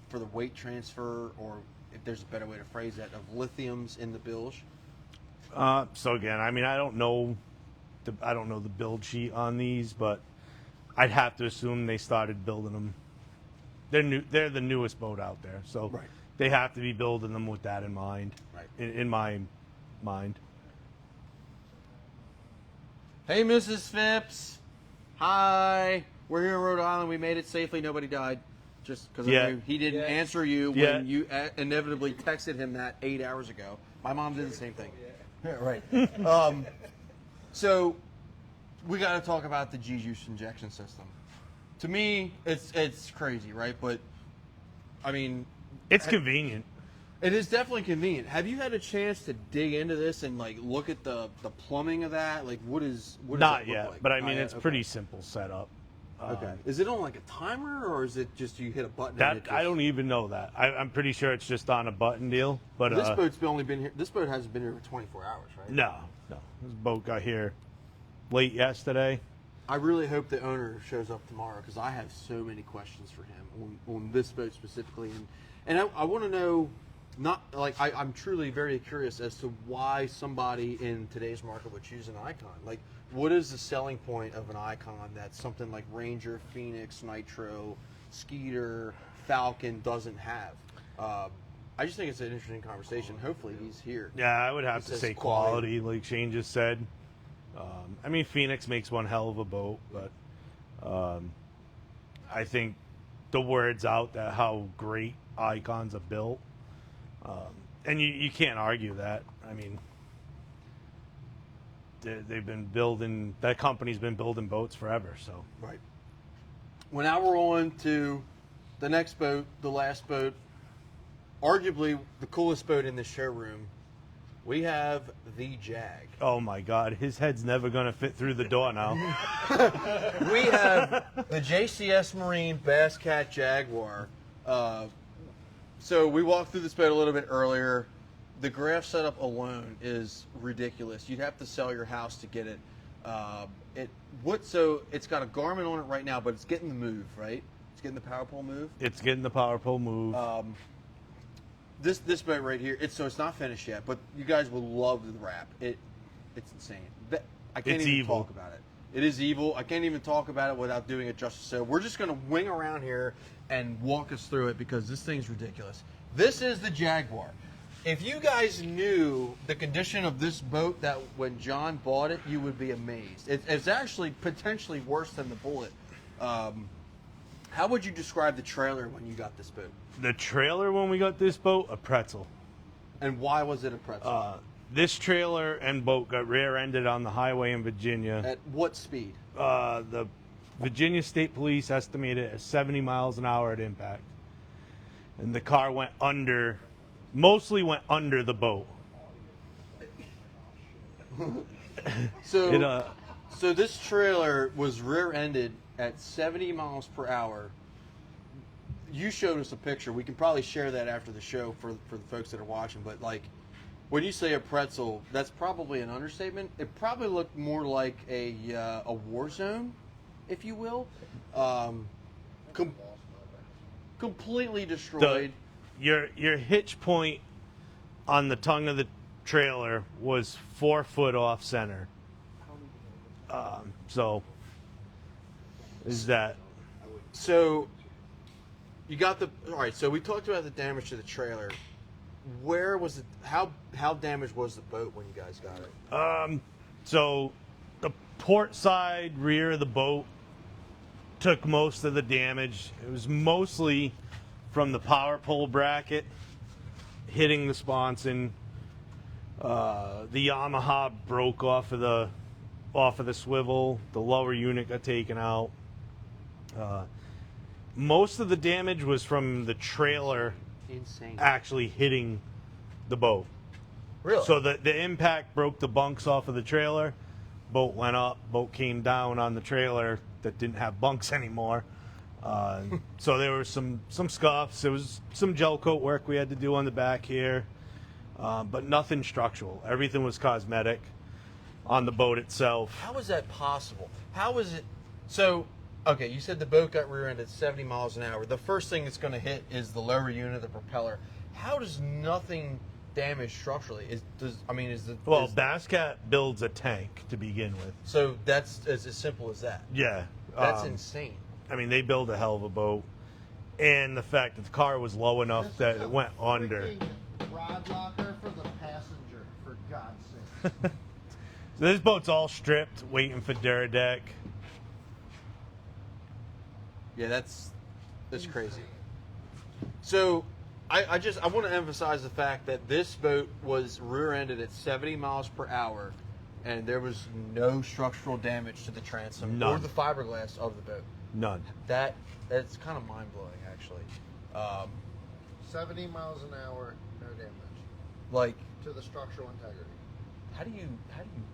for the weight transfer, or if there's a better way to phrase that, of lithiums in the bilge? so again, I mean, I don't know the build sheet on these, but I'd have to assume they started building them. They're the newest boat out there, so Right. they have to be building them with that in mind. Right. In my mind. Hey, Mrs. Phipps. Hi. We're here in Rhode Island. We made it safely. Nobody died. Just because Yeah. I knew he didn't answer you when Yeah. you inevitably texted him that 8 hours ago. My mom did the same thing. Yeah, right. So we got to talk about the G-Juice injection system. To me, it's crazy, right? But I mean, It's convenient. it is definitely convenient. Have you had a chance to dig into this and like look at the plumbing of that? Like, what does Not that look yet, like? but I Not mean, yet? it's Okay. pretty simple setup. Okay. Is it on like a timer, or is it just you hit a button? and it That I just- don't even know that. I'm pretty sure it's just on a button deal. But This boat's only been here. This boat hasn't been here for 24 hours, right? no. This boat got here late yesterday. I really hope the owner shows up tomorrow because I have so many questions for him on this boat specifically, and I want to know. Not like I'm truly very curious as to why somebody in today's market would choose an Icon. Like, what is the selling point of an Icon that something like Ranger, Phoenix, Nitro, Skeeter, Falcon doesn't have? I just think it's an interesting conversation. Hopefully, he's here. Yeah, I would have He to says say quality, like Shane just said. I mean, Phoenix makes one hell of a boat, but I think the word's out that how great Icons are built. And you can't argue that. I mean, they've been building, that company's been building boats forever, so. Right. Well, now we're on to the next boat, the last boat, arguably the coolest boat in the showroom. We have the Jag. Oh my God, his head's never going to fit through the door now. We have the JCS Marine Bass Cat Jaguar. So we walked through this boat a little bit earlier. The graph setup alone is ridiculous. You'd have to sell your house to get it. So it's got a Garmin on it right now, but it's getting the move, right? It's getting the power pole move. It's getting the power pole move. This boat right here, it's not finished yet, but you guys will love the wrap. It's insane. I can't It's even evil. talk about it. It is evil. I can't even talk about it without doing it justice. So we're just going to wing around here and walk us through it because this thing's ridiculous. This is the Jaguar. If you guys knew the condition of this boat that when John bought it, you would be amazed. It's actually potentially worse than the Bullet. How would you describe the trailer when you got this boat? The trailer when we got this boat, a pretzel. And why was it a pretzel? This trailer and boat got rear-ended on the highway in Virginia. At what speed? The Virginia State Police estimated at 70 miles an hour at impact. And the car mostly went under the boat. So this trailer was rear-ended at 70 miles per hour. You showed us a picture. We can probably share that after the show for the folks that are watching. But like, when you say a pretzel, that's probably an understatement. It probably looked more like a war zone, if you will. Completely destroyed. Your hitch point on the tongue of the trailer was 4 foot off center. So is that So you got all right. So we talked about the damage to the trailer. Where was it? How damaged was the boat when you guys got it? so the port side rear of the boat took most of the damage. It was mostly from the power pole bracket hitting the sponson. The Yamaha broke off of the swivel. The lower unit got taken out. Most of the damage was from the trailer Insane. actually hitting the boat. Really? So the impact broke the bunks off of the trailer. boat went up, boat came down on the trailer that didn't have bunks anymore. So there were some scuffs. There was some gel coat work we had to do on the back here, but nothing structural. Everything was cosmetic on the boat itself. How is that possible? How is it? So, okay, you said the boat got rear-ended 70 miles an hour. The first thing it's going to hit is the lower unit, the propeller. How does nothing damage structurally? Well, Basscat builds a tank to begin with. So that's as simple as that. Yeah, That's insane. I mean, they build a hell of a boat, and the fact that the car was low enough that it went under. Rod locker for the passenger, for God's sake. So this boat's all stripped, waiting for Duradeck. Yeah, that's crazy. So I want to emphasize the fact that this boat was rear-ended at 70 miles per hour, and there was no structural damage to the transom or None. the fiberglass of the boat. None. That's kind of mind-blowing, actually. 70 miles an hour, no damage Like, to the structural integrity. how do you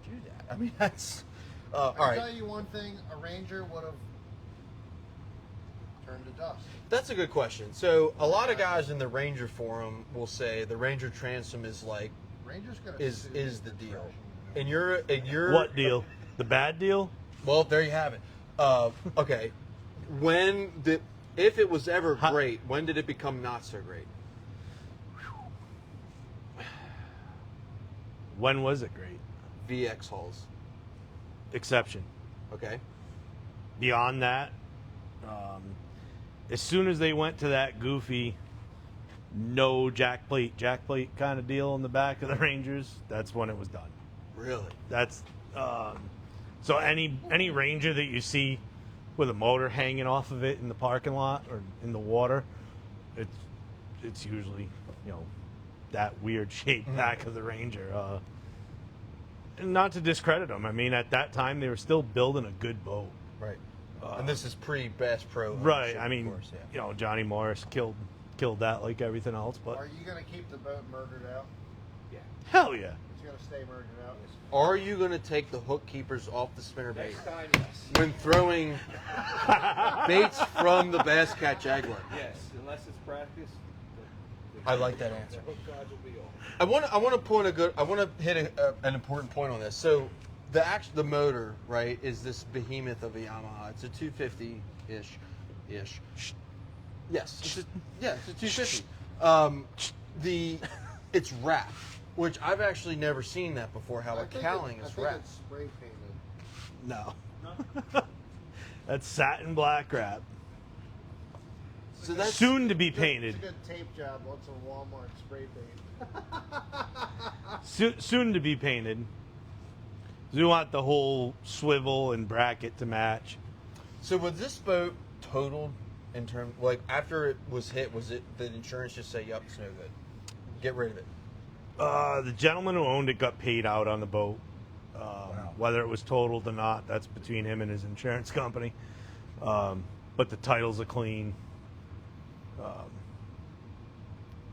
do that? I mean, that's all I'll right. tell you one thing: a Ranger would have turned to dust. That's a good question. So a lot of guys in the Ranger forum will say the Ranger transom is like Ranger's gonna is sue the deal. Restoration. And you're What deal? The bad deal? Well, there you have it. Okay, if it was ever great, when did it become not so great? When was it great? VX hulls. Exception. Okay. Beyond that, as soon as they went to that goofy no jack plate kind of deal in the back of the Rangers, that's when it was done. Really? That's so any Ranger that you see with a motor hanging off of it in the parking lot or in the water, it's usually that weird shaped back of the Ranger. And not to discredit them, I mean at that time they were still building a good boat. Right. And this is pre-Bass Pro. Right. ownership, I mean, of course, yeah. Johnny Morris killed that like everything else, but Are you gonna keep the boat murdered out? hell yeah. It's gonna stay murdered out. Are you going to take the hook keepers off the spinnerbait Next time, yes. when throwing baits from the Bass Cat Jaguar? Yes, unless it's practice. I like that answer. The hook guards will be on. I want to hit an important point on this. So the motor, right, is this behemoth of a Yamaha. It's a 250-ish. Yes. It's a 250. It's wrapped, which I've actually never seen that before. How a cowling is I think wrapped. it's spray painted. No. That's satin black wrap. So that's Soon to be painted. It's a good tape job. Lots of Walmart spray paint. Soon to be painted. We want the whole swivel and bracket to match. So was this boat totaled in terms, like after it was hit, was it the insurance just say, "Yup, it's no good, get rid of it"? The gentleman who owned it got paid out on the boat. Whether it was totaled or not, that's between him and his insurance company. But the titles are clean.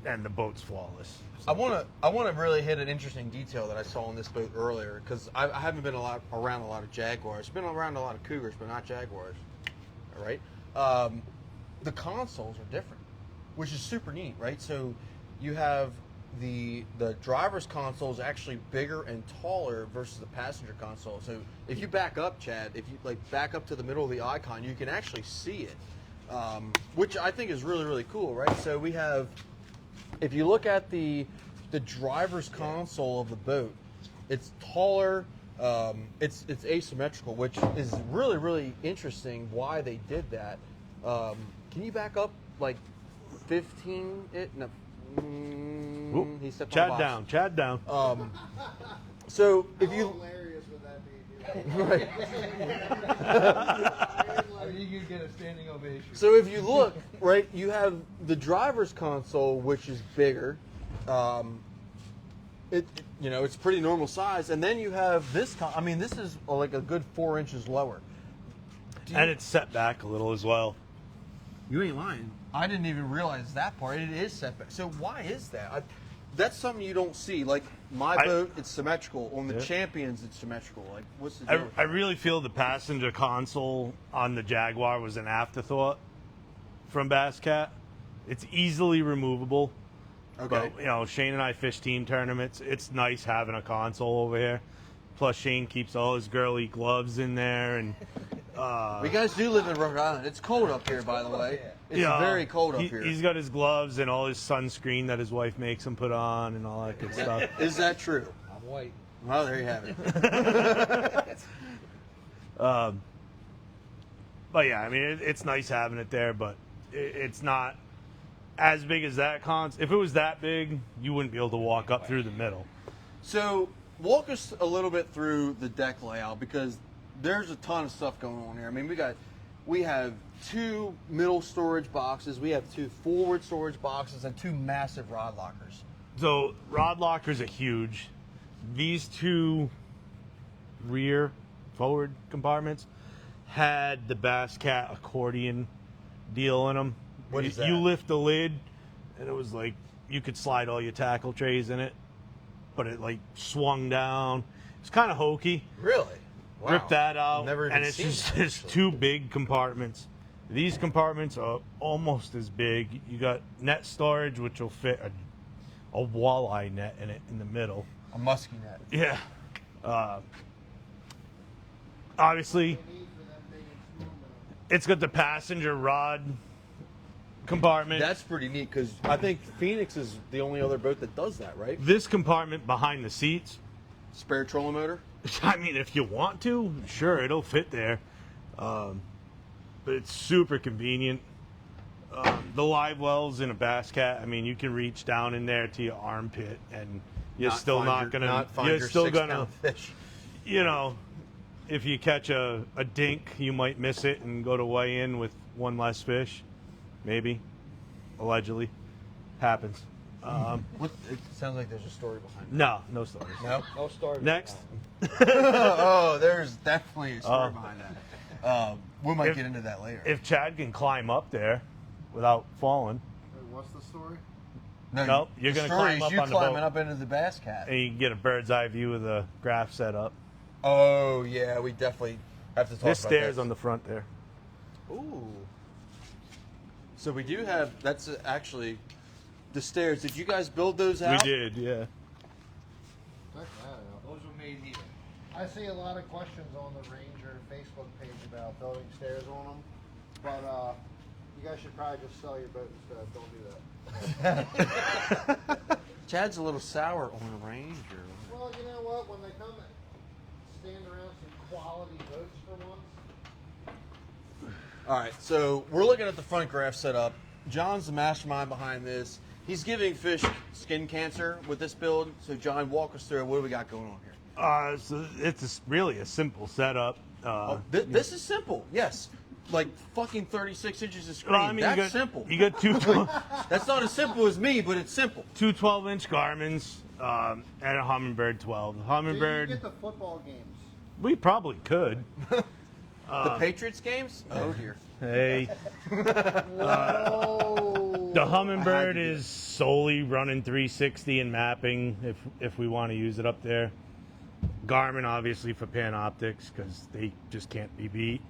And the boat's flawless. I want to really hit an interesting detail that I saw on this boat earlier because I haven't been around a lot of Jaguars. I've been around a lot of Cougars, but not Jaguars. All right. The consoles are different, which is super neat, right? So you have the driver's console is actually bigger and taller versus the passenger console. So if you back up, Chad, if you back up to the middle of the icon, you can actually see it, which I think is really, really cool, right? So we have, if you look at the driver's console of the boat, it's taller, it's asymmetrical, which is really, really interesting why they did that. Can you back up 15? No. He stepped on the box. Chad down. So if you Hilarious would that be? right. I think you get a standing ovation. So if you look, right, you have the driver's console, which is bigger. It's pretty normal size, and then you have this. This is like a good 4 inches lower. And it's set back a little as well. You ain't lying. I didn't even realize that part. It is set back. So why is that? that's something you don't see. Like my boat, it's symmetrical. On the Yeah. Champions, it's symmetrical. Like what's the deal? I really feel the passenger console on the Jaguar was an afterthought from Bass Cat. It's easily removable. Okay. But, you know, Shane and I fish team tournaments. It's nice having a console over here. Plus, Shane keeps all his girly gloves in there, and We guys do live in Rhode Island. It's cold up here, by the way. It's yeah, very cold up here. He's got his gloves and all his sunscreen that his wife makes him put on, and all that good stuff. Is that true? I'm white. Well, there you have it. But yeah, I mean, it's nice having it there, but it's not as big as that console. If it was that big, you wouldn't be able to walk up through the middle. So walk us a little bit through the deck layout, because there's a ton of stuff going on here. I mean, we have 2 middle storage boxes, we have 2 forward storage boxes, and 2 massive rod lockers. So rod lockers are huge. These 2 rear forward compartments had the Bass Cat accordion deal in them. What is that? You lift the lid, and it was like you could slide all your tackle trays in it, but it like swung down. It's kind of hokey. Really? Wow. Rip that out, Never even and it's seen just that, it's 2 big compartments. These compartments are almost as big. You got net storage, which will fit a walleye net in it in the middle. A musky net. Yeah. Obviously, it's got the passenger rod compartment. That's pretty neat, because I think Phoenix is the only other boat that does that, right? This compartment behind the seats, Spare trolling motor? I mean, if you want to, sure, it'll fit there. But it's super convenient. The live wells in a Bass Cat, I mean, you can reach down in there to your armpit, and you're still not gonna. You're still gonna. Fish. You know, if you catch a dink, you might miss it and go to weigh in with 1 less fish. Maybe. Allegedly. Happens. It sounds like there's a story behind it. No stories. No? No story. Next. Oh, there's definitely a story behind that. We might get into that later. If Chad can climb up there without falling, What's the story? Nope, you're the gonna story climb is up you on the climbing boat. up into the Bass Cat. and you can get a bird's eye view of the graph set up. Oh, yeah, we definitely have to talk There's about stairs this. on the front there. Ooh. So we do have, that's actually the stairs. Did you guys build those out? We did, yeah. Check that out. Those were made here. I see a lot of questions on the Ranger Facebook page about building stairs on them, but you guys should probably just sell your boat instead. Don't do that. Chad's a little sour on the Ranger. Well, you know what? When they come and stand around some quality boats for once. All right, so we're looking at the front graph setup. John's the mastermind behind this. He's giving fish skin cancer with this build. So, John, walk us through what do we got going on here. So it's really a simple setup. This is simple, yes. Like fucking 36 inches of screen. Well, I mean, That's you got, simple. You got That's not as simple as me, but it's simple. two 12-inch Garmins and a Humminbird 12. The You Humminbird, get the football games. we probably could. The Patriots games? Oh dear. Hey, Whoa. the I had Humminbird to do is solely running 360 and mapping if we want to use it up there. Garmin obviously for Panoptics because they just can't be beat.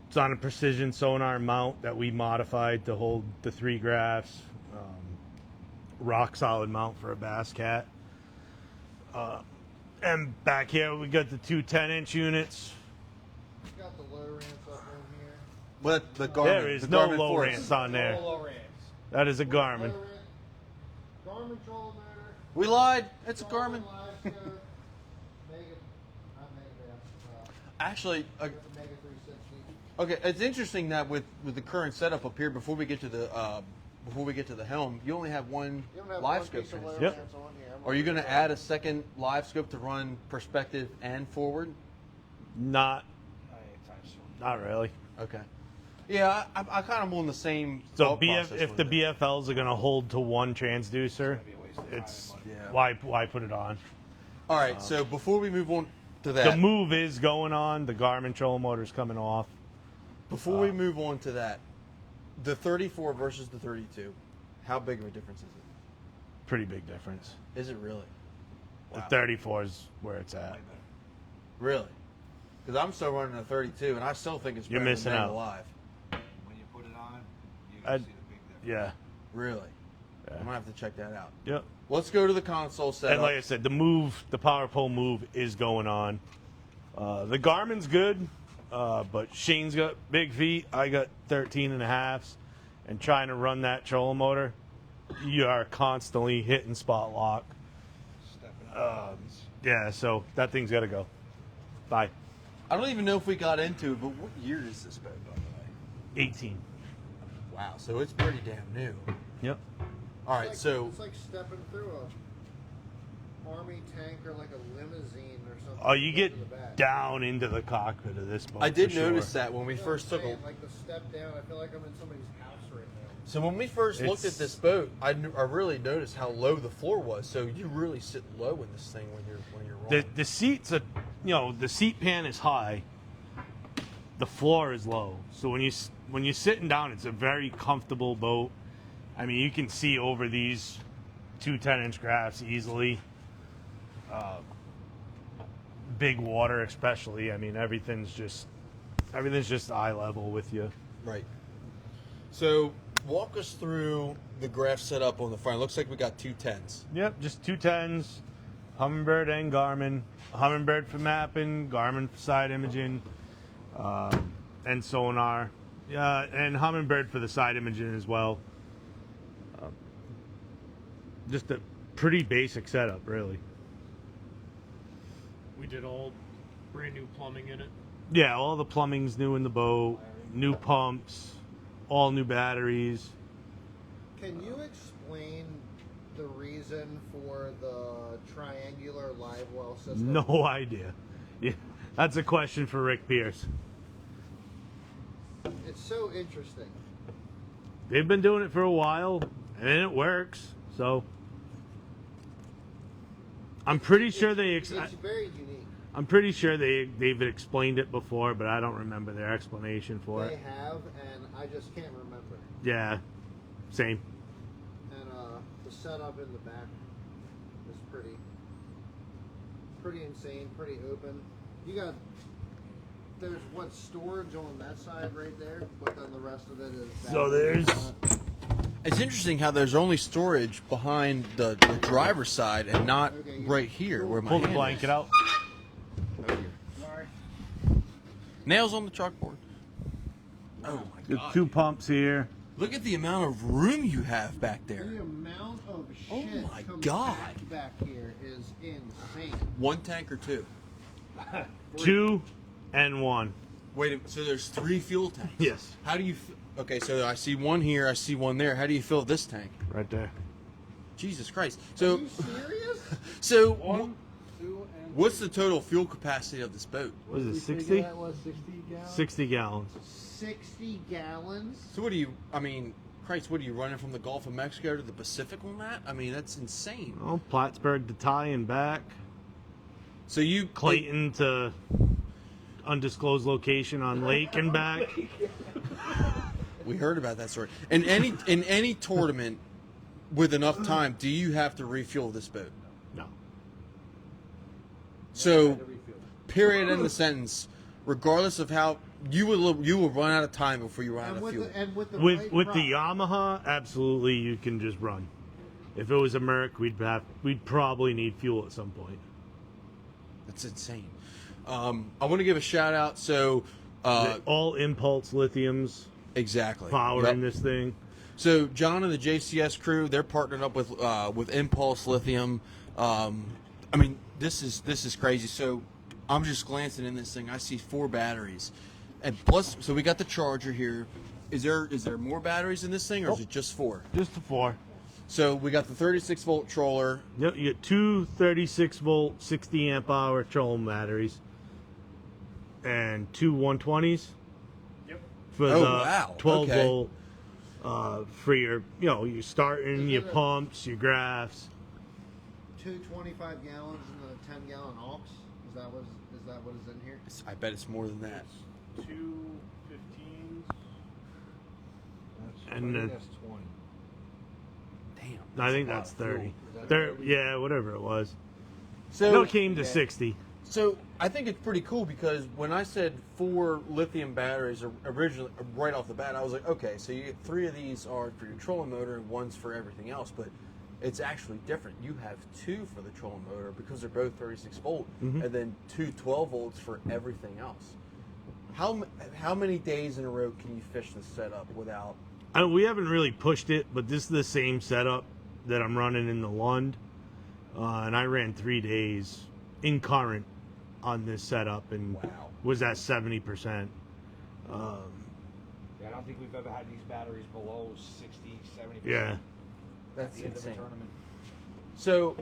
It's on a precision sonar mount that we modified to hold the 3 graphs. Rock solid mount for a Bass Cat. And back here we got the 2 10-inch units. You got the low ramps up on here. But the Garmin. There is the no Garmin low Force. ramps on there. All low ramps. That is a Garmin. Low ramp, Garmin trolling motor. We lied. It's a Garmin. Live scope, Mega, not Mega, Actually, Mega 360. okay, it's interesting that with the current setup up here, before we get to the helm, you only have one You don't have live one scope. piece of low Yep. ramps on here. Are you going to add a second live scope to run perspective and forward? Not Anytime soon. not really. Okay. Yeah, I kind of on the same. So thought process if with the it. BFLs are going to hold to one transducer, Be a waste of time it's and money. Yeah. why put it on? All right, so before we move on to that, The move is going on. The Garmin trolling motor's coming off. before we move on to that, the 34 versus the 32, how big of a difference is it? pretty big difference. Is it really? The 34 is where it's at. Really? Because I'm still running a 32, and I still think it's You're better missing than out. Alive. When you put it on, you're gonna I'd- see the big difference. Yeah. Really? Yeah. I'm gonna have to check that out. Yep. Let's go to the console setup. And like I said, the power pole move is going on. The Garmin's good, but Shane's got big feet. I got 13 and a halves. And trying to run that trolling motor, you are constantly hitting spot lock. Stepping out. Yeah, so that thing's got to go. Bye. I don't even know if we got into it, but what year is this boat, by the way? 18. Wow, so it's pretty damn new. Yep. All right, so it's like stepping through a army tank or like a limousine or something. Oh, you Go get to the back. down into the cockpit of this boat. I did for sure. notice that when we You know first what took I'm a. saying? Like the step down. I feel like I'm in somebody's house right now. So when we first looked at It's- this boat, I really noticed how low the floor was. So you really sit low in this thing when you're rolling. The seats are, the seat pan is high. The floor is low. So when you're sitting down, it's a very comfortable boat. I mean, you can see over these two 10-inch graphs easily. Big water, especially. I mean, everything's just eye level with you. Right. So walk us through the graph setup on the front. It looks like we got two 10s. Yep, just two 10s, Humminbird and Garmin. Humminbird for mapping, Garmin for side imaging, and sonar. Yeah, and Humminbird for the side imaging as well. Just a pretty basic setup, really. We did all brand new plumbing in it. Yeah, all the plumbing's new in the boat, new pumps, all new batteries. Can you explain the reason for the triangular live well system? No idea. Yeah, that's a question for Rick Pierce. It's so interesting. They've been doing it for a while, and it works. So I'm pretty sure It's very unique. I'm pretty sure they've explained it before, but I don't remember their explanation for They it. have, and I just can't remember. Yeah, same. And the setup in the back is pretty insane, pretty open. There's what storage on that side right there, but then the rest of it is. So there's It's interesting how there's only storage behind the driver's side and not Okay, right here where my pull the hand blanket is. out. Sorry. Nails on the chalkboard. Oh my There's god! two pumps here. Look at the amount of room you have back The there. amount of Oh shit my compact God. back here is insane. One tank or two? 2 and 1. Wait, so there's 3 fuel tanks. Yes, How do you? Okay, so I see one here. I see one there. How do you fill this tank? right there. Jesus Christ! Are So, you serious? so 1, 2, and what's the total fuel capacity of this boat? What is it, We 60? figured that was 60 gallons. 60 gallons. 60 gallons? So what do you? I mean, Christ, what are you running from the Gulf of Mexico to the Pacific on that? I mean, that's insane. Oh, Plattsburgh to Ty and back. So you Clayton to undisclosed location on lake and back. We heard about that story. In any tournament with enough time, do you have to refuel this boat? No. So, period. End of sentence. Regardless of how you will run out of time before you run out And of with, fuel. with the With right with prop. the Yamaha, absolutely you can just run. If it was a Merc, we'd probably need fuel at some point. That's insane. I want to give a shout out. So, All impulse lithiums exactly powering Yep. this thing. So John and the JCS crew, they're partnered up with Impulse Lithium. I mean, this is crazy. So I'm just glancing in this thing. I see 4 batteries, and plus, so we got the charger here. Is there more batteries in this thing, or is it just 4? Just the 4. So we got the 36 volt troller. Yep, you get two 36 volt, 60 amp hour trolling batteries, and two 120s. Yep. For Oh, the wow. 12 Okay. volt. For your, your starting, your pumps, your graphs. 2 25 gallons and a 10 gallon aux. Is that what is in here? I bet it's more than that. 2 15s. And That's 20. Damn. I think a lot that's of fuel. 30. Yeah, whatever it was. So No, it came to 60. So I think it's pretty cool because when I said 4 lithium batteries originally, right off the bat, I was like, okay, so you get 3 of these are for your trolling motor and 1's for everything else. But it's actually different. You have 2 for the trolling motor because they're both 36 volt, and then 2 12 volts for everything else. How many days in a row can you fish this setup without? We haven't really pushed it, but this is the same setup that I'm running in the Lund, and I ran 3 days in current on this setup and was at 70%. Yeah, I don't think we've ever had these batteries below 60, 70%. Yeah. That's at the end of a insane. tournament. So,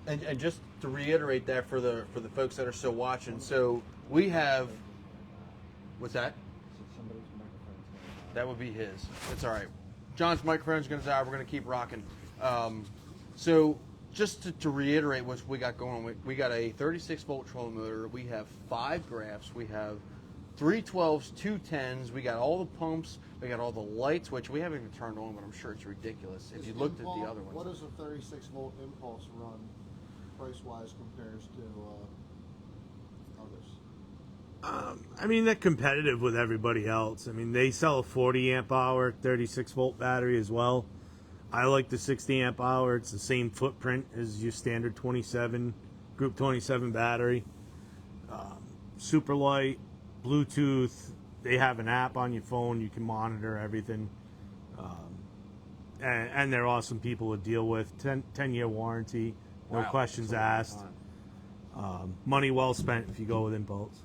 and just to reiterate that for the folks that are still watching, so we have, what's that? Somebody's microphone's That would be his. It's all right. John's microphone's going to die. We're going to keep rocking. So just to reiterate what we got going on, we got a 36 volt trolling motor. We have 5 graphs. We have 3 12s, 2 10s. We got all the pumps. We got all the lights, which we haven't even turned on, but I'm sure it's ridiculous. If you looked at the other ones. What does a 36 volt impulse run price wise compares to others? I mean, they're competitive with everybody else. I mean, they sell a 40 amp hour, 36 volt battery as well. I like the 60 amp hour. It's the same footprint as your standard 27, Group 27 battery. Super light, Bluetooth. They have an app on your phone. You can monitor everything. And they're awesome people to deal with. 10-year warranty. No Wow, questions that's a long asked. time. Money well spent if you go with Impulse.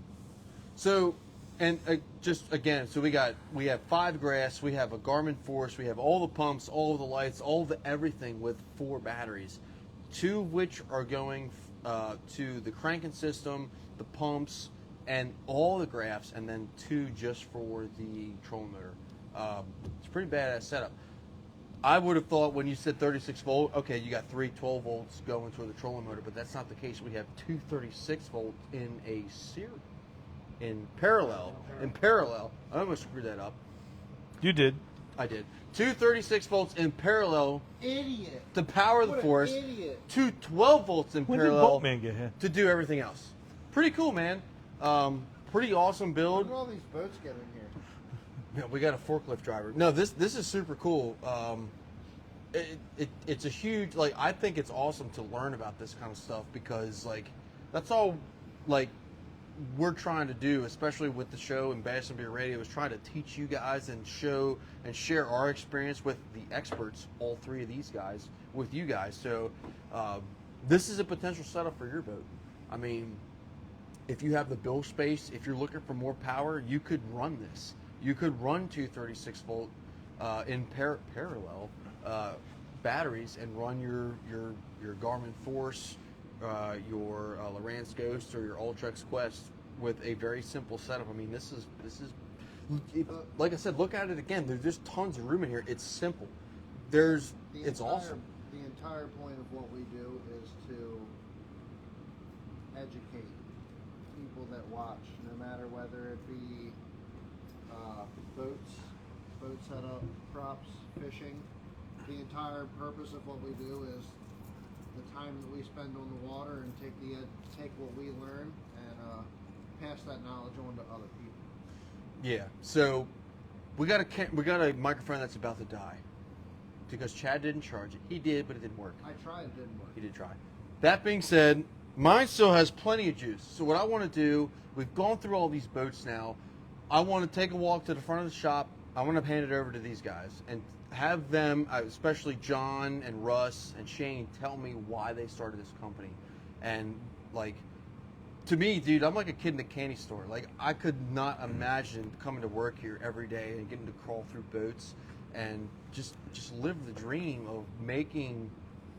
So, and just again, so we have 5 graphs, we have a Garmin Force, we have all the pumps, all of the lights, all of the everything with 4 batteries, 2 of which are going to the cranking system, the pumps, and all the graphs, and then 2 just for the trolling motor. It's a pretty badass setup. I would have thought when you said 36 volt, okay, you got 3 12 volts going to the trolling motor, but that's not the case. We have 2 36 volt in a series. In parallel, I almost screwed that up. You did. I did. 2 36 volts in parallel Idiot. to power the What an force. idiot. 2 12 volts in When did parallel Boatman get here? to do everything else. Pretty cool, man. Pretty awesome When build. did all these boats get in here? Yeah, we got a forklift driver. No, this is super cool. It's a huge, like, I think it's awesome to learn about this kind of stuff because, like, that's all, like, we're trying to do, especially with the show and Bass and Beer Radio, is trying to teach you guys and show and share our experience with the experts, all 3 of these guys, with you guys. So this is a potential setup for your boat. I mean, if you have the bill space, if you're looking for more power, you could run this. You could run 2 36 volt in parallel batteries and run your Garmin Force, your Lowrance Ghost, or your Ultrex Quest with a very simple setup. I mean, this is like I said, look at it again. There's just tons of room in here. It's simple. It's awesome. The entire point of what we do is to educate people that watch, no matter whether it be boat setup, props, fishing. The entire purpose of what we do is the time that we spend on the water and take what we learn and pass that knowledge on to other people. Yeah. So we got a microphone that's about to die because Chad didn't charge it. He did, but it didn't work. I tried, it didn't work. He did try. That being said, mine still has plenty of juice. So what I want to do, we've gone through all these boats now. I want to take a walk to the front of the shop. I want to hand it over to these guys and have them, especially John and Russ and Shane, tell me why they started this company. And, like, to me, dude, I'm like a kid in a candy store. Like, I could not imagine coming to work here every day and getting to crawl through boats and just live the dream of making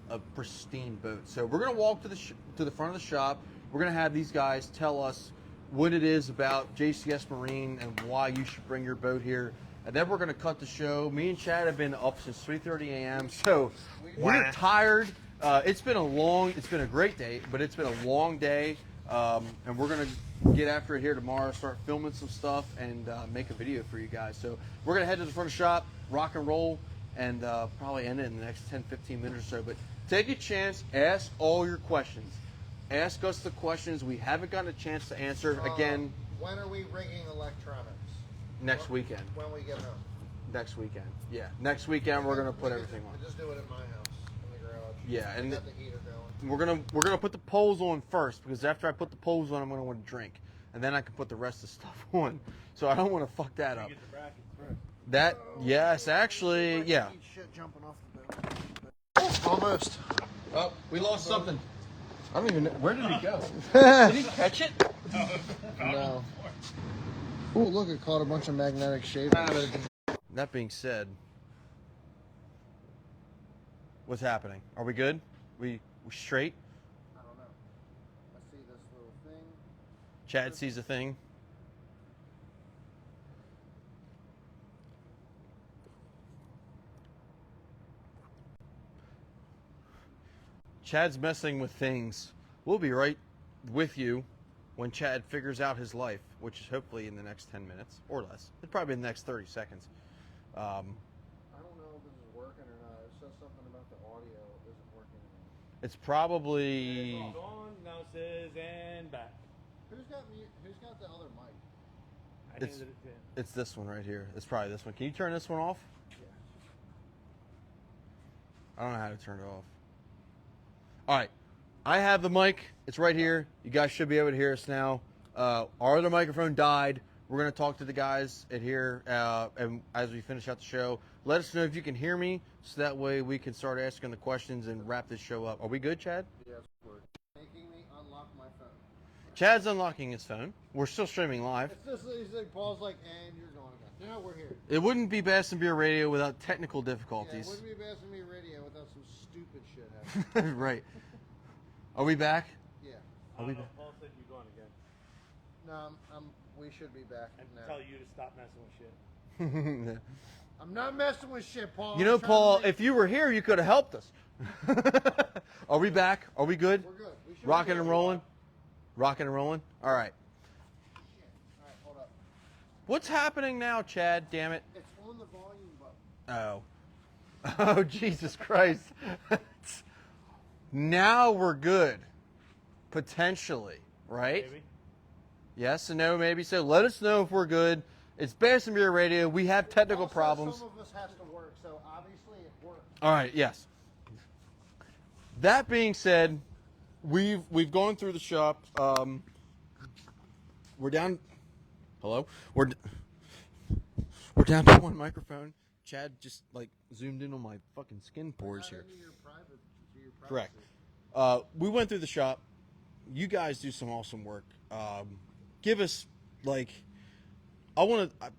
a pristine boat. So we're gonna walk to the front of the shop. We're gonna have these guys tell us what it is about JCS Marine and why you should bring your boat here. And then we're gonna cut the show. Me and Chad have been up since 3:30 a.m. So we're tired. It's been a great day, but it's been a long day. And we're gonna get after it here tomorrow, start filming some stuff, and make a video for you guys. So we're gonna head to the front of the shop, rock and roll, and probably end it in the next 10, 15 minutes or so. But take a chance, ask all your questions. Ask us the questions we haven't gotten a chance to answer. Again, when are we rigging electronics? next weekend. When we get home. Next weekend. Yeah. Next weekend we're gonna put everything on. Just do it at my house in the garage. Yeah, We and got the heater going. we're gonna put the poles on first, because after I put the poles on, I'm gonna want to drink, and then I can put the rest of the stuff on. So I don't want to fuck that up. Get the brackets first. That yes, actually, yeah. Shit jumping off the boat. Almost. Oh, we lost something. I don't even know. Where did he go? Did he catch it? No. Oh, look, it caught a bunch of magnetic shavings. That being said, what's happening? Are we good? We straight? I don't know. I see this little thing. Chad sees a thing. Chad's messing with things. We'll be right with you when Chad figures out his life, which is hopefully in the next 10 minutes or less. It's probably in the next 30 seconds. I don't know if this is working or not. It says something about the audio isn't working. It's probably... It's on, now it says, and back. Who's got the other mic? I It's- handed it to him. It's this one right here. It's probably this one. Can you turn this one off? Yeah. I don't know how to turn it off. All right. I have the mic. It's right here. You guys should be able to hear us now. Our other microphone died. We're going to talk to the guys at here, and as we finish out the show, let us know if you can hear me, so that way we can start asking the questions and wrap this show up. Are we good, Chad? Yes, we're making me unlock my phone. Chad's unlocking his phone. We're still streaming live. It's just, he's like, Paul's like, and you're going again. No, we're here. It wouldn't be Bass and Beer Radio without technical Yeah, it difficulties. wouldn't be Bass and Me Radio without some stupid shit happening. Right. Are we back? Yeah. Are we know, back? Paul said you're going again. No, we should be back And now. tell you to stop messing with shit. I'm not messing with shit, Paul. You know, I'm trying Paul, to make- if you were here, you could have helped us. Are we back? Are we good? We're good. We should Rocking be and good. rolling? Rocking and rolling? All right. Shit. All right, hold up. What's happening now, Chad? Damn it. It's on the volume button. Oh. Oh, Jesus Christ. Now we're good. Potentially, right? Maybe. Yes and no, maybe. So let us know if we're good. It's Bass and Beer Radio. We have technical Also, problems. Some of us has to work, so obviously it works. All right, yes. That being said, we've gone through the shop. We're down. Hello. We're down to one microphone. Chad just like zoomed in on my fucking skin pores here. Into your private, to your Correct. privacy. We went through the shop. You guys do some awesome work. Give us like, I want to.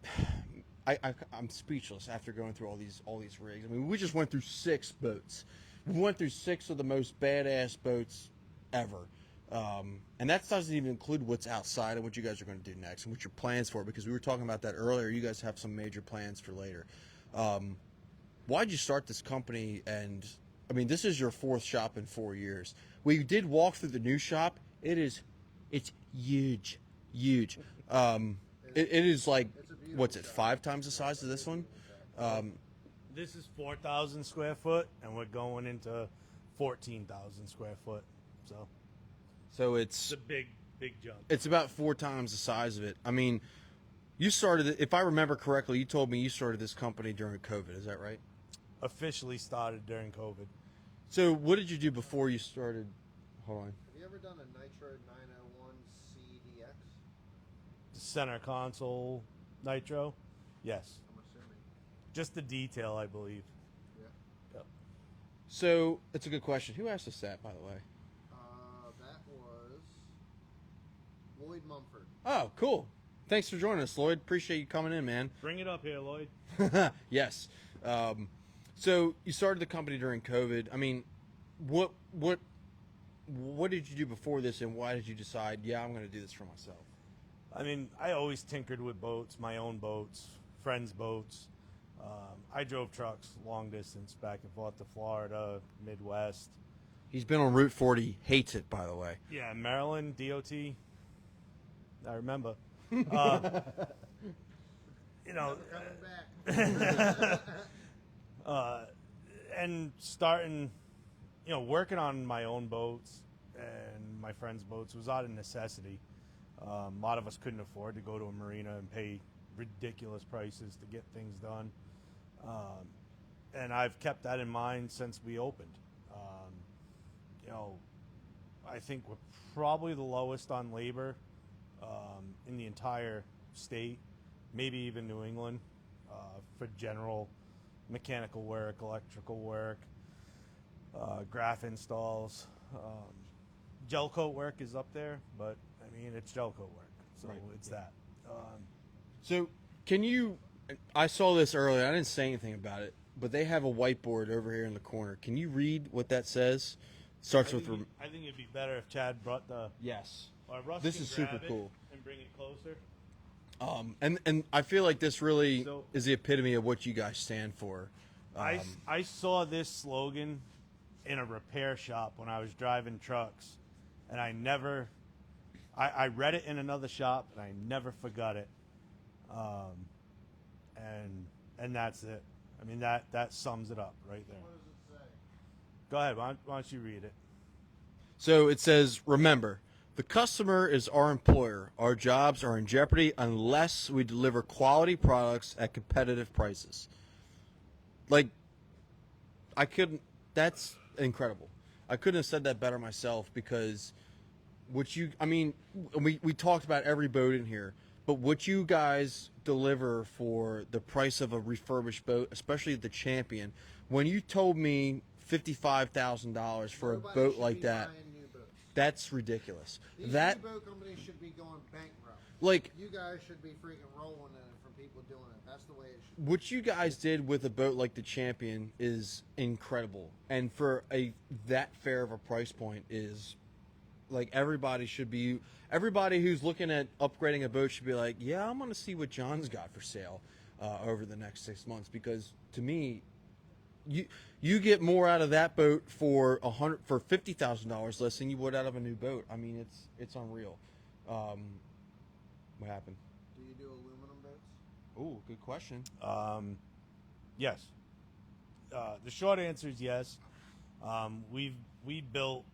I'm speechless after going through all these rigs. I mean, we just went through 6 boats. We went through 6 of the most badass boats ever. And that doesn't even include what's outside and what you guys are going to do next and what your plans for, because we were talking about that earlier. You guys have some major plans for later. Why'd you start this company? And I mean, this is your 4th shop in 4 years. We did walk through the new shop. It's huge. It is like, what's it, 5 times the size of this one? This is 4,000 square foot, and we're going into 14,000 square foot. So it's it's a big jump. it's about 4 times the size of it. I mean, you started it, if I remember correctly, you told me you started this company during COVID. Is that right? Officially started during COVID. So what did you do before you started? Hold on. Have you ever done a Nitro 901 CDX? The center console nitro, yes. I'm assuming. Just the detail, I believe. Yeah. Yep. So it's a good question. Who asked us that, by the way? That was Lloyd Mumford. Oh, cool. Thanks for joining us, Lloyd. Appreciate you coming in, man. Bring it up here, Lloyd. Yes. So you started the company during COVID. I mean, what did you do before this, and why did you decide, yeah, I'm going to do this for myself? I mean, I always tinkered with boats, my own boats, friends' boats. I drove trucks long distance back and forth to Florida, Midwest. He's been on Route 40. Hates it, by the way. Yeah, Maryland, DOT. I remember. You know, Coming back. And starting, working on my own boats and my friends' boats was out of necessity. A lot of us couldn't afford to go to a marina and pay ridiculous prices to get things done. And I've kept that in mind since we opened. I think we're probably the lowest on labor in the entire state, maybe even New England, for general mechanical work, electrical work, graph installs. Gel coat work is up there, but I mean, it's gel coat work, so it's that. So can you? I saw this earlier. I didn't say anything about it, but they have a whiteboard over here in the corner. Can you read what that says? Starts with. I think it'd be better if Chad brought the. Yes. Or Russ This can is super grab it cool. and bring it closer. And I feel like this really So- is the epitome of what you guys stand for. I saw this slogan in a repair shop when I was driving trucks, and I read it in another shop, and I never forgot it. And that's it. I mean, that sums it up right there. What does it say? Go ahead. Why don't you read it? So it says, remember, the customer is our employer. Our jobs are in jeopardy unless we deliver quality products at competitive prices. Like, that's incredible. I couldn't have said that better myself because we talked about every boat in here, but what you guys deliver for the price of a refurbished boat, especially the Champion, when you told me $55,000 for a Nobody boat should like be that, buying new boats. that's ridiculous. These That, new boat companies should be going bankrupt. like, You guys should be freaking rolling in it from people doing it. That's the way it should be. what you guys did with a boat like the Champion is incredible, and for that fair of a price point is like everybody who's looking at upgrading a boat should be like, yeah, I'm gonna see what John's got for sale over the next 6 months, because to me, you get more out of that boat for $50,000 less than you would out of a new boat. I mean, it's unreal. What happened? Do you do aluminum boats? Oh, good question. Yes. The short answer is yes. We built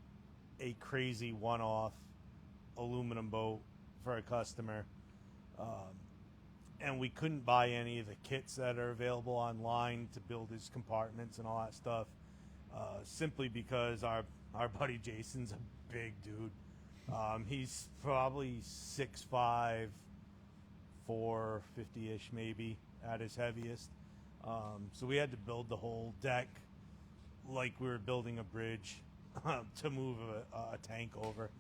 a crazy one-off aluminum boat for a customer, and we couldn't buy any of the kits that are available online to build his compartments and all that stuff, simply because our buddy Jason's a big dude. He's probably 6'5", 450-ish maybe at his heaviest. So we had to build the whole deck like we were building a bridge to move a tank over.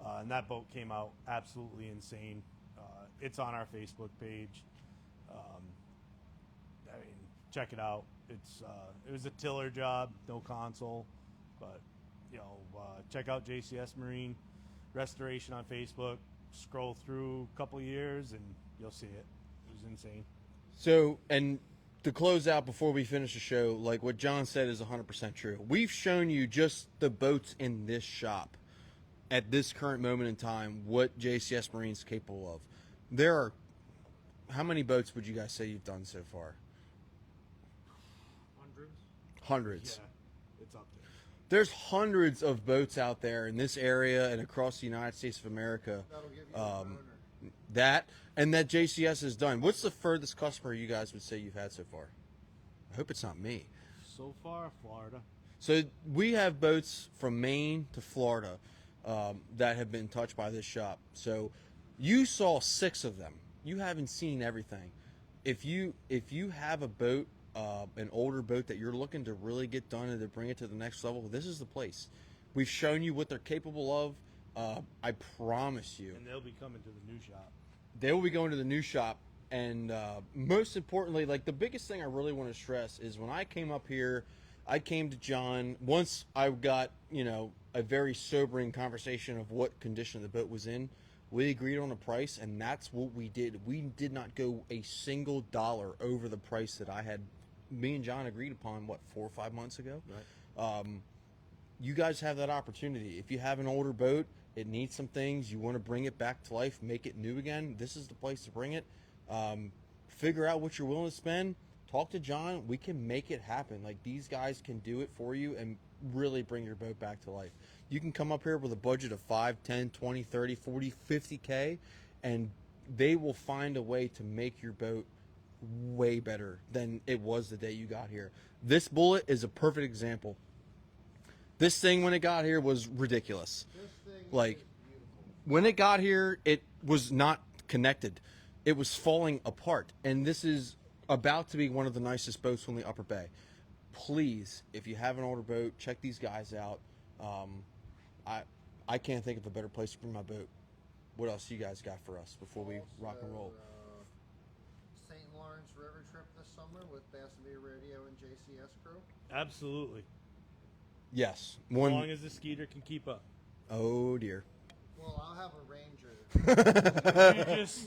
And that boat came out absolutely insane. It's on our Facebook page. I mean, check it out. It was a tiller job, no console, but check out JCS Marine Restoration on Facebook. Scroll through a couple years and you'll see it. It was insane. So, and to close out before we finish the show, like what John said is 100% true. We've shown you just the boats in this shop at this current moment in time, what JCS Marine's capable of. There are, how many boats would you guys say you've done so far? Hundreds. Yeah, it's up there. There's hundreds of boats out there in this area and across the United States of America. That'll give you a boner. That JCS has done. What's the furthest customer you guys would say you've had so far? I hope it's not me. So far, Florida. So we have boats from Maine to Florida that have been touched by this shop. So you saw 6 of them. You haven't seen everything. If you have a boat, an older boat that you're looking to really get done and to bring it to the next level, this is the place. We've shown you what they're capable of. I promise you. And they'll be coming to the new shop. They will be going to the new shop. And most importantly, like the biggest thing I really want to stress is when I came up here, I came to John once I got, a very sobering conversation of what condition the boat was in. We agreed on a price, and that's what we did. We did not go a single dollar over the price that me and John agreed upon, 4 or 5 months ago? Right. You guys have that opportunity. If you have an older boat, it needs some things, you want to bring it back to life, make it new again, this is the place to bring it. Figure out what you're willing to spend, talk to John. We can make it happen. Like, these guys can do it for you and really bring your boat back to life. You can come up here with a budget of 5, 10, 20, 30, 40, 50K, and they will find a way to make your boat way better than it was the day you got here. This bullet is a perfect example. This thing, when it got here, was ridiculous. Like, when it got here, it was not connected. It was falling apart. And this is about to be one of the nicest boats on the Upper Bay. Please, if you have an older boat, check these guys out. I can't think of a better place to bring my boat. What else you guys got for us before we rock and roll? St. Lawrence River trip this summer with Bassavia Radio and JCS crew. Absolutely. Yes. As long as the Skeeter can keep up. Oh dear. Well, I'll have a Ranger.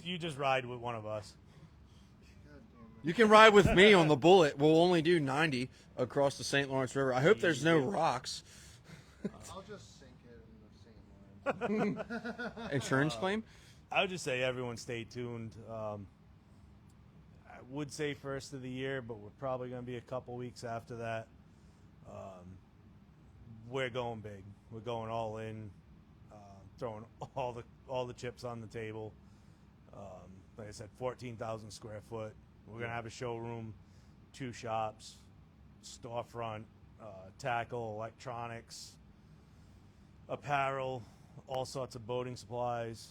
You just ride with one of us. You can ride with me on the Bullet. We'll only do 90 across the St. Lawrence River. I hope there's no rocks. I'll just sink it in the St. Lawrence. Insurance claim? I would just say everyone stay tuned. I would say first of the year, but we're probably going to be a couple weeks after that. We're going big. We're going all in, throwing all the chips on the table. Like I said, 14,000 square foot. We're going to have a showroom, 2 shops, storefront, tackle, electronics, apparel, all sorts of boating supplies.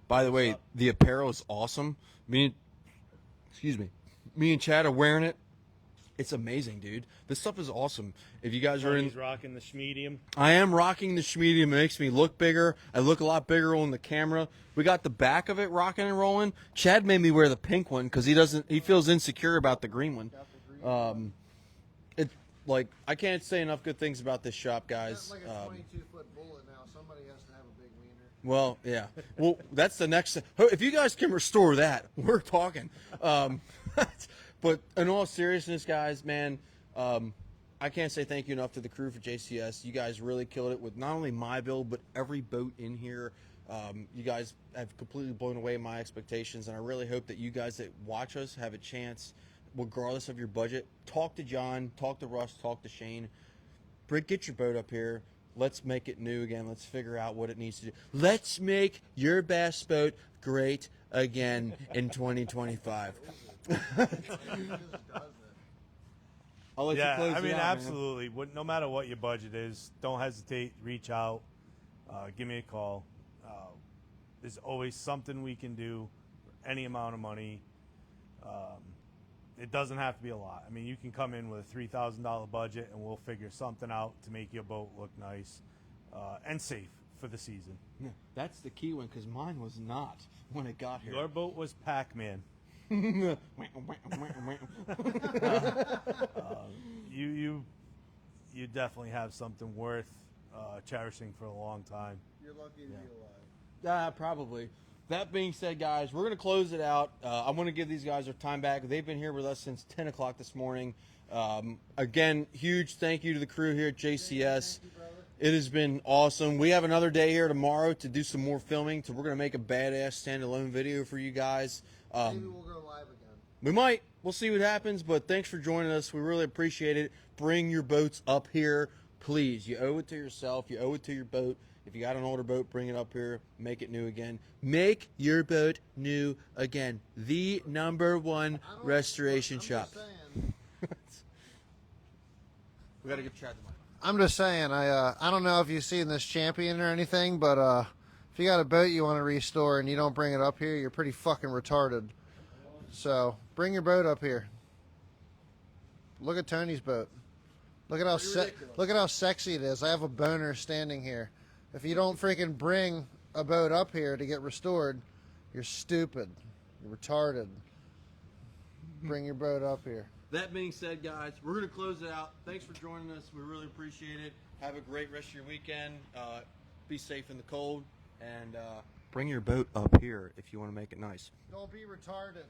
By the way, the apparel is awesome. Me and Chad are wearing it. It's amazing, dude. This stuff is awesome. If you guys are in, He's rocking the Schmedium. I am rocking the Schmedium. It makes me look bigger. I look a lot bigger on the camera. We got the back of it rocking and rolling. Chad made me wear the pink one because he feels insecure about the green one. Like, I can't say enough good things about this shop, guys. It's like a 22-foot bullet now. Somebody has to have a big wiener. Well, yeah. Well, that's the next. If you guys can restore that, we're talking. But in all seriousness, guys, man, I can't say thank you enough to the crew for JCS. You guys really killed it with not only my build, but every boat in here. You guys have completely blown away my expectations, and I really hope that you guys that watch us have a chance, regardless of your budget. Talk to John, talk to Russ, talk to Shane. Get your boat up here. Let's make it new again. Let's figure out what it needs to do. Let's make your bass boat great again in 2025. I'll let you close it out, absolutely. No matter what your budget is, don't hesitate. Reach out. Give me a call. There's always something we can do for any amount of money. It doesn't have to be a lot. I mean, you can come in with a $3,000 budget, and we'll figure something out to make your boat look nice and safe for the season. Yeah, that's the key one, because mine was not when it got here. Your boat was Pac-Man. You definitely have something worth cherishing for a long time. You're lucky to be alive. Probably. That being said, guys, we're going to close it out. I want to give these guys their time back. They've been here with us since 10 o'clock this morning. Again, huge thank you to the crew here at JCS. It has been awesome. We have another day here tomorrow to do some more filming. So we're going to make a badass standalone video for you guys. Maybe we'll go live again. We might. We'll see what happens. But thanks for joining us. We really appreciate it. Bring your boats up here, please. You owe it to yourself. You owe it to your boat. If you got an older boat, bring it up here. Make it new again. Make your boat new again. The #1 restoration shop. We got to give Chad the mic. I'm just saying, I don't know if you've seen this champion or anything, but if you got a boat you want to restore and you don't bring it up here, you're pretty fucking retarded. So bring your boat up here. Look at Tony's boat. Look at how sexy it is. I have a boner standing here. If you don't freaking bring a boat up here to get restored, you're stupid. You're retarded. Bring your boat up here. That being said, guys, we're going to close it out. Thanks for joining us. We really appreciate it. Have a great rest of your weekend. Be safe in the cold. And bring your boat up here if you want to make it nice. Don't be retarded.